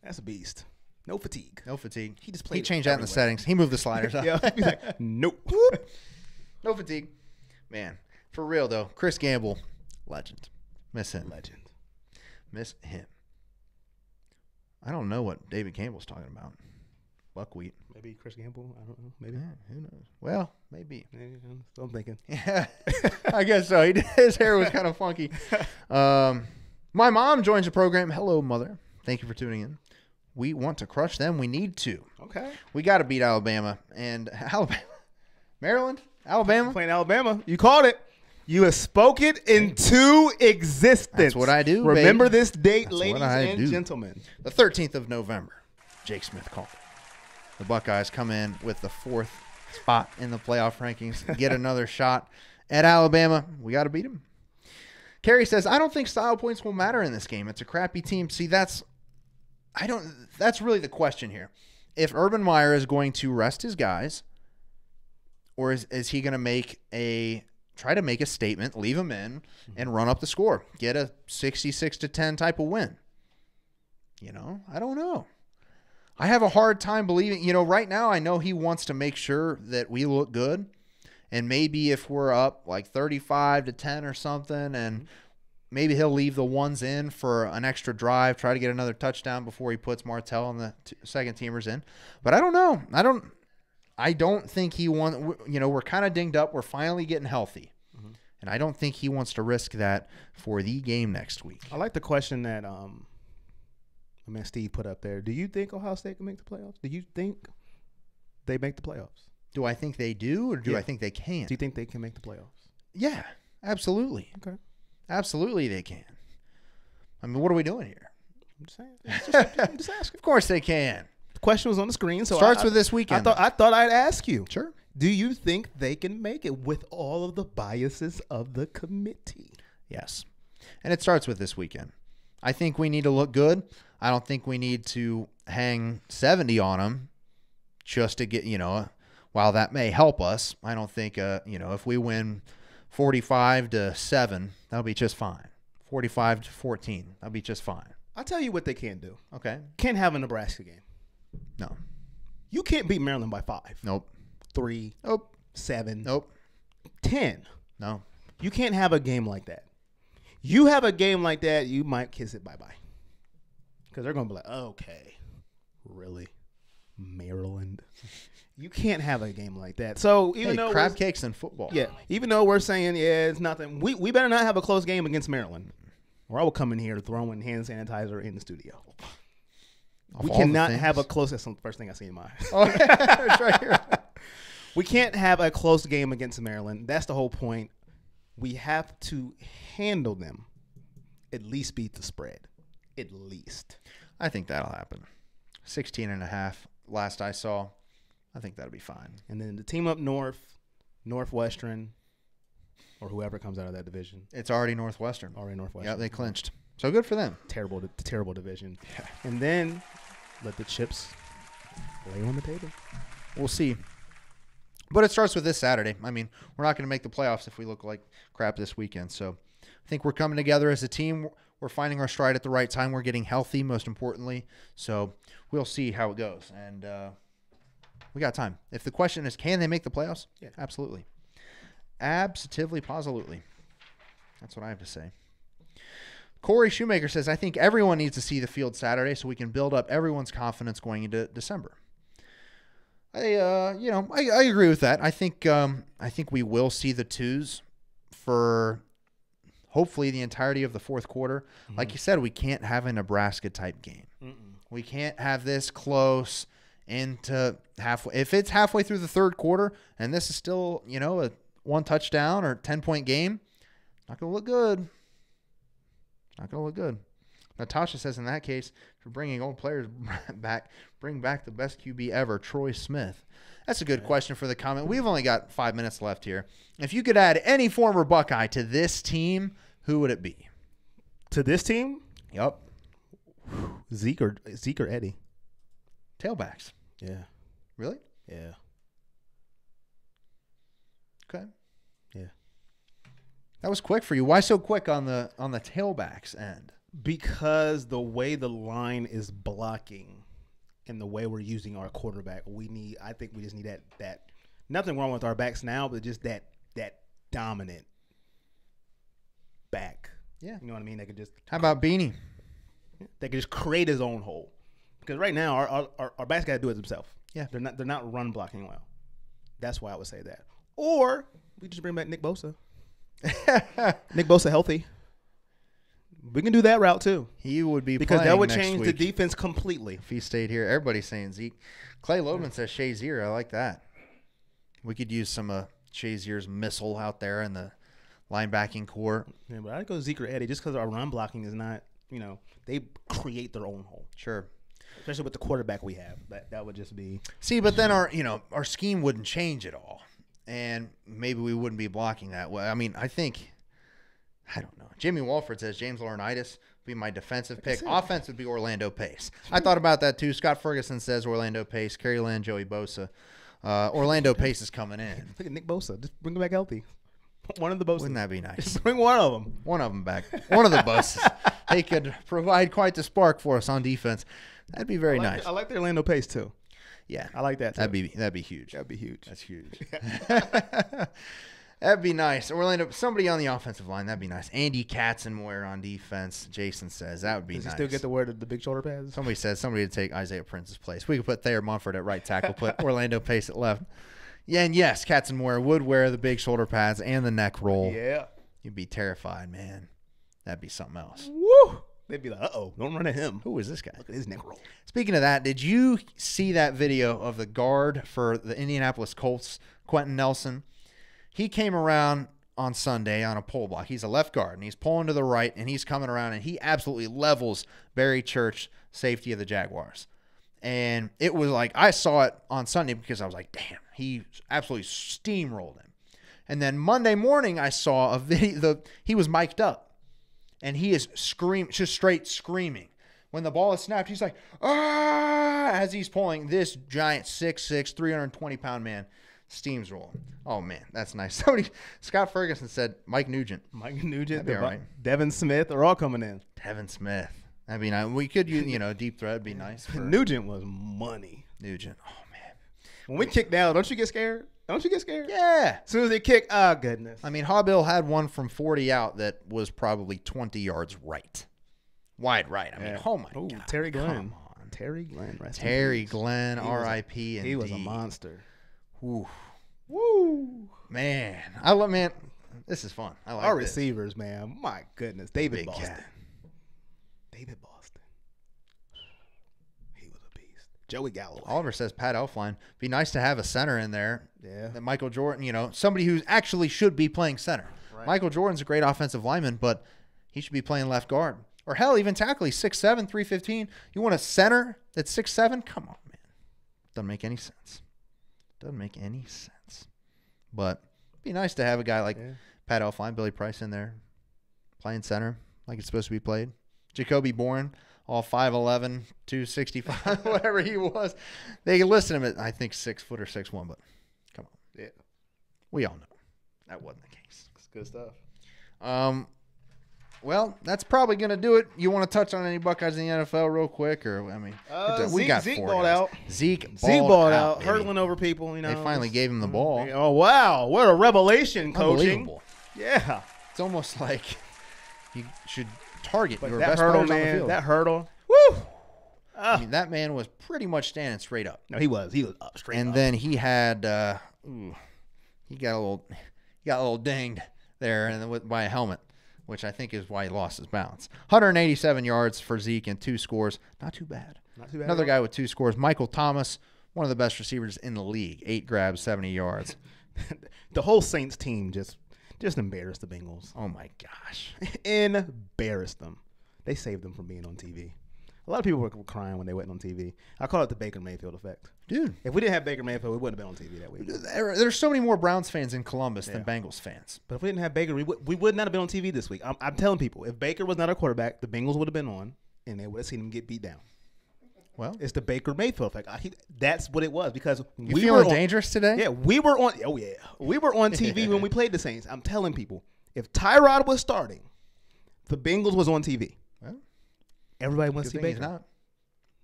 That's a beast. No fatigue. No fatigue. He just played. He changed that in the settings. He moved the sliders up. Yeah. He's like, nope. No fatigue. Man, for real though, Chris Gamble, legend. Miss him. Legend. Miss him. I don't know what David Campbell's talking about. Buckwheat. Maybe Chris Gamble. I don't know. Maybe. Yeah, who knows? Well, maybe. So I'm thinking. Yeah, I guess so. His hair was kind of funky. My mom joins the program. Hello, mother. Thank you for tuning in. We want to crush them. We need to. Okay. We got to beat Alabama. And Alabama. Maryland? Alabama? Playing Alabama. You called it. You have spoken into existence. That's what I do, Remember baby. this date, That's ladies what I and do. gentlemen. The 13th of November. Jake Smith called. The Buckeyes come in with the 4th spot in the playoff rankings. Get another shot at Alabama. We got to beat them. Kerry says, I don't think style points will matter in this game. It's a crappy team. See, that's really the question here. If Urban Meyer is going to rest his guys, or is he going to try to make a statement, leave them in, and run up the score, get a 66-10 type of win? I don't know. I have a hard time believing, right now I know he wants to make sure that we look good. And maybe if we're up like 35-10 or something, and maybe he'll leave the ones in for an extra drive, try to get another touchdown before he puts Martell and the second teamers in. But I don't know. I don't think he wants, we're kind of dinged up. We're finally getting healthy. Mm-hmm. And I don't think he wants to risk that for the game next week. I like the question that My man Steve put up there. Do you think Ohio State can make the playoffs? Do you think they make the playoffs? Do I think they do, or do Yeah. I think they can? Do you think they can make the playoffs? Yeah, absolutely. Okay. Absolutely they can. I mean, what are we doing here? I'm just saying. I'm just asking. Of course they can. The question was on the screen, so Starts with this weekend. I thought I'd ask you. Sure. Do you think they can make it with all of the biases of the committee? Yes. And it starts with this weekend. I think we need to look good. I don't think we need to hang 70 on them just to get, while that may help us, I don't think, if we win 45-7, that'll be just fine. 45-14, that'll be just fine. I'll tell you what they can do. Okay. Can't have a Nebraska game. No. You can't beat Maryland by 5. Nope. 3. Nope. 7. Nope. 10. No. You can't have a game like that. You have a game like that, you might kiss it bye-bye. Because they're going to be like, okay, really? Maryland? You can't have a game like that. So even though crab cakes in football. Yeah, even though we're saying, it's nothing, we better not have a close game against Maryland, or I will come in here throwing hand sanitizer in the studio. We cannot have a close. That's the first thing I see in my eyes. Oh, it's right here. We can't have a close game against Maryland. That's the whole point. We have to handle them. At least beat the spread. At least. I think that'll happen. 16.5 last I saw. I think that'll be fine. And then the team up north, Northwestern, or whoever comes out of that division. It's already Northwestern. Already Northwestern. Yeah, they clinched. So good for them. Terrible division. Yeah. And then let the chips lay on the table. We'll see. But it starts with this Saturday. I mean, we're not going to make the playoffs if we look like crap this weekend. So I think we're coming together as a team. We're finding our stride at the right time. We're getting healthy, most importantly. So we'll see how it goes. And we got time. If the question is, can they make the playoffs? Yeah. Absolutely. Absolutely, positively. That's what I have to say. Corey Shoemaker says, I think everyone needs to see the field Saturday so we can build up everyone's confidence going into December. I agree with that. I think we will see the twos for hopefully the entirety of the fourth quarter. Mm-hmm. Like you said, we can't have a Nebraska type game. Mm-mm. We can't have this close into halfway. If it's halfway through the third quarter and this is still, a 1 touchdown or 10-point game, not going to look good. Not going to look good. Natasha says in that case, for bringing old players back, bring back the best QB ever, Troy Smith. That's a good question for the comment. We've only got 5 minutes left here. If you could add any former Buckeye to this team, who would it be? To this team? Yep. Zeke or Eddie? Tailbacks. Yeah. Really? Yeah. Okay. Yeah. That was quick for you. Why so quick on the tailbacks end? Because the way the line is blocking and the way we're using our quarterback, I think we just need that nothing wrong with our backs now, but just that dominant back. Yeah. You know what I mean? They could just How about Beanie? They could just create his own hole. Because right now our backs got to do it themselves. Yeah. They're not run blocking well. That's why I would say that. Or we just bring back Nick Bosa. Nick Bosa healthy. We can do that route too. He would be because playing that would next change week the defense completely. if he stayed here. Everybody's saying Zeke. Clay Loman says Shazier. I like that. We could use some Shazier's missile out there in the linebacking core. Yeah, but I'd go Zeke or Eddie just because our run blocking is not, they create their own hole. Sure. Especially with the quarterback we have. That would just be. See, but then our scheme wouldn't change at all. And maybe we wouldn't be blocking that way. I mean, I don't know. Jimmy Walford says James Laurinaitis would be my defensive pick. Offense would be Orlando Pace. I thought about that too. Scott Ferguson says Orlando Pace. Kerry Land, Joey Bosa. Orlando Pace is coming in. Look at Nick Bosa. Just bring him back healthy. One of the Bosa. Wouldn't that be nice? Just bring one of them. One of them back. One of the Bosas. They could provide quite the spark for us on defense. That'd be very nice. I like the Orlando Pace too. Yeah, I like that too. That'd be huge. That'd be huge. That's huge. That'd be nice. Orlando, somebody on the offensive line. That'd be nice. Andy Katzenmoyer on defense. Jason says that would be nice. Does he still get the word of the big shoulder pads? Somebody said somebody to take Isaiah Prince's place. We could put Thayer Mumford at right tackle. Put Orlando Pace at left. Yeah, and yes, Katzenmoyer would wear the big shoulder pads and the neck roll. Yeah, you'd be terrified, man. That'd be something else. Woo! They'd be like, uh-oh, don't run at him. Who is this guy? Look at his neck roll. Speaking of that, did you see that video of the guard for the Indianapolis Colts, Quentin Nelson? He came around on Sunday on a pull block. He's a left guard, and he's pulling to the right, and he's coming around, and he absolutely levels Barry Church, safety of the Jaguars. And it was like, I saw it on Sunday because I was like, damn, he absolutely steamrolled him. And then Monday morning, I saw a video, he was mic'd up, and he is screaming, just straight screaming. When the ball is snapped, he's like, ah, as he's pulling this giant 6'6", 320-pound man. Steam's rolling. Oh, man, that's nice. Scott Ferguson said Mike Nugent. Mike Nugent, That'd be all right. Devin Smith are all coming in. Devin Smith. That'd be nice. We could use, deep threat would be nice. For Nugent was money. Nugent. Oh, man. When we kick down, don't you get scared? Don't you get scared? Yeah. As soon as they kick, oh, goodness. I mean, Hobbill had one from 40 out that was probably 20 yards right. Wide right. I mean, oh, my God. Terry Glenn. Come on. Terry Glenn. Terry Glenn, R.I.P. He was a monster. Ooh. Woo. Man, this is fun. I like our this. receivers, man. My goodness. David Big Boston. cat. David Boston. He was a beast. Joey Galloway. Oliver says Pat Elfline. Be nice to have a center in there. Yeah. That Michael Jordan, somebody who actually should be playing center. Right. Michael Jordan's a great offensive lineman, but he should be playing left guard. Or hell, even tackle. He's 6'7", 315. You want a center that's 6'7"? Come on, man. Doesn't make any sense. Doesn't make any sense. But it'd be nice to have a guy like Pat Elfline, Billy Price in there, playing center like it's supposed to be played. Jacoby Bourne, all 5'11", 265, whatever he was. They listed him at, I think, 6 foot or 6'1", but come on. Yeah. We all know that wasn't the case. It's good stuff. Well, that's probably going to do it. You want to touch on any Buckeyes in the NFL real quick? Or we got Zeke four balled guys. out. Zeke balled out, baby. hurdling over people. They finally gave him the ball. Oh, wow. What a revelation, coaching. Unbelievable. Yeah. It's almost like you should target your that best hurdle, players on the man. field. That hurdle. Woo! I mean, that man was pretty much standing straight up. No, he was. He was up, straight up. And then he had he got a little dinged there and by a helmet, which I think is why he lost his balance. 187 yards for Zeke and 2 scores. Not too bad. Not too bad. Another guy with 2 scores, Michael Thomas, one of the best receivers in the league. 8 grabs, 70 yards. The whole Saints team just embarrassed the Bengals. Oh, my gosh. Embarrassed them. They saved them from being on TV. A lot of people were crying when they went on TV. I call it the Baker Mayfield effect. Dude. If we didn't have Baker Mayfield, we wouldn't have been on TV that week. There's so many more Browns fans in Columbus than Bengals fans. But if we didn't have Baker, we would not have been on TV this week. I'm telling people, if Baker was not our quarterback, the Bengals would have been on, and they would have seen him get beat down. Well, it's the Baker Mayfield effect. That's what it was because we feeling dangerous today? Yeah, we were on. Oh yeah, we were on TV when we played the Saints. I'm telling people, if Tyrod was starting, the Bengals was on TV. Well, everybody wants to see Baker. He's not.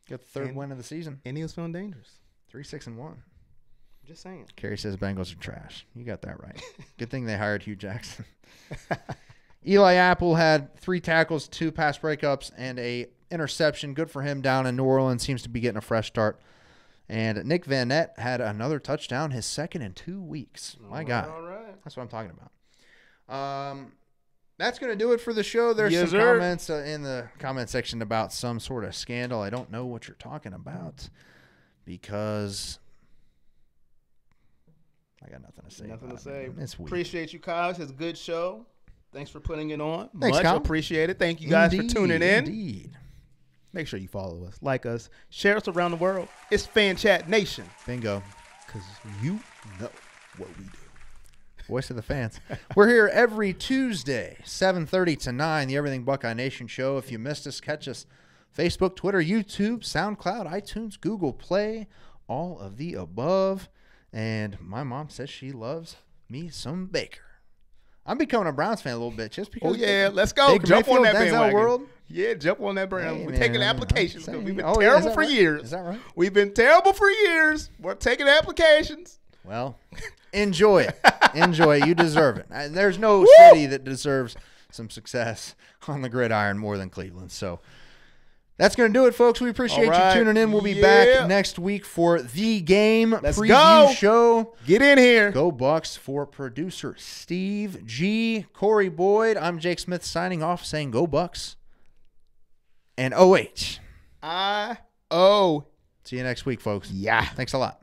Got the third win of the season. And he was feeling dangerous. 3-6-1. Just saying. Kerry says Bengals are trash. You got that right. Good thing they hired Hugh Jackson. Eli Apple had 3 tackles, 2 pass breakups, and a interception. Good for him down in New Orleans. Seems to be getting a fresh start. And Nick Van Nett had another touchdown, his second in 2 weeks. My God. All right. That's what I'm talking about. That's going to do it for the show. There's some comments in the comment section about some sort of scandal. I don't know what you're talking about because I got nothing to say. Nothing to say. It's weak. Appreciate you, Kyle. It's a good show. Thanks for putting it on. Thanks, Much Kyle. appreciated. Thank you guys for tuning in. Indeed. Make sure you follow us, like us, share us around the world. It's Fan Chat Nation. Bingo. Because you know what we do. Voice of the fans. We're here every Tuesday, 7:30 to 9, the Everything Buckeye Nation show. If you missed us, catch us Facebook, Twitter, YouTube, SoundCloud, iTunes, Google Play, all of the above. And my mom says she loves me some Baker. I'm becoming a Browns fan a little bit just because. Oh, yeah. Let's go. Baker Jump Mayfield, on that Denzel bandwagon. World. Yeah, jump on that brand. Hey, We're man, taking I'm applications because saying, we've been is terrible that for right? years. Is that right? We've been terrible for years. We're taking applications. Well, enjoy it. Enjoy it. You deserve it. There's no city that deserves some success on the gridiron more than Cleveland. So that's going to do it, folks. We appreciate you tuning in. We'll be back next week for the game preview show. Get in here. Go Bucks for producer Steve G. Corey Boyd. I'm Jake Smith signing off saying go Bucks. and OH. I-O. See you next week, folks. Yeah. Thanks a lot.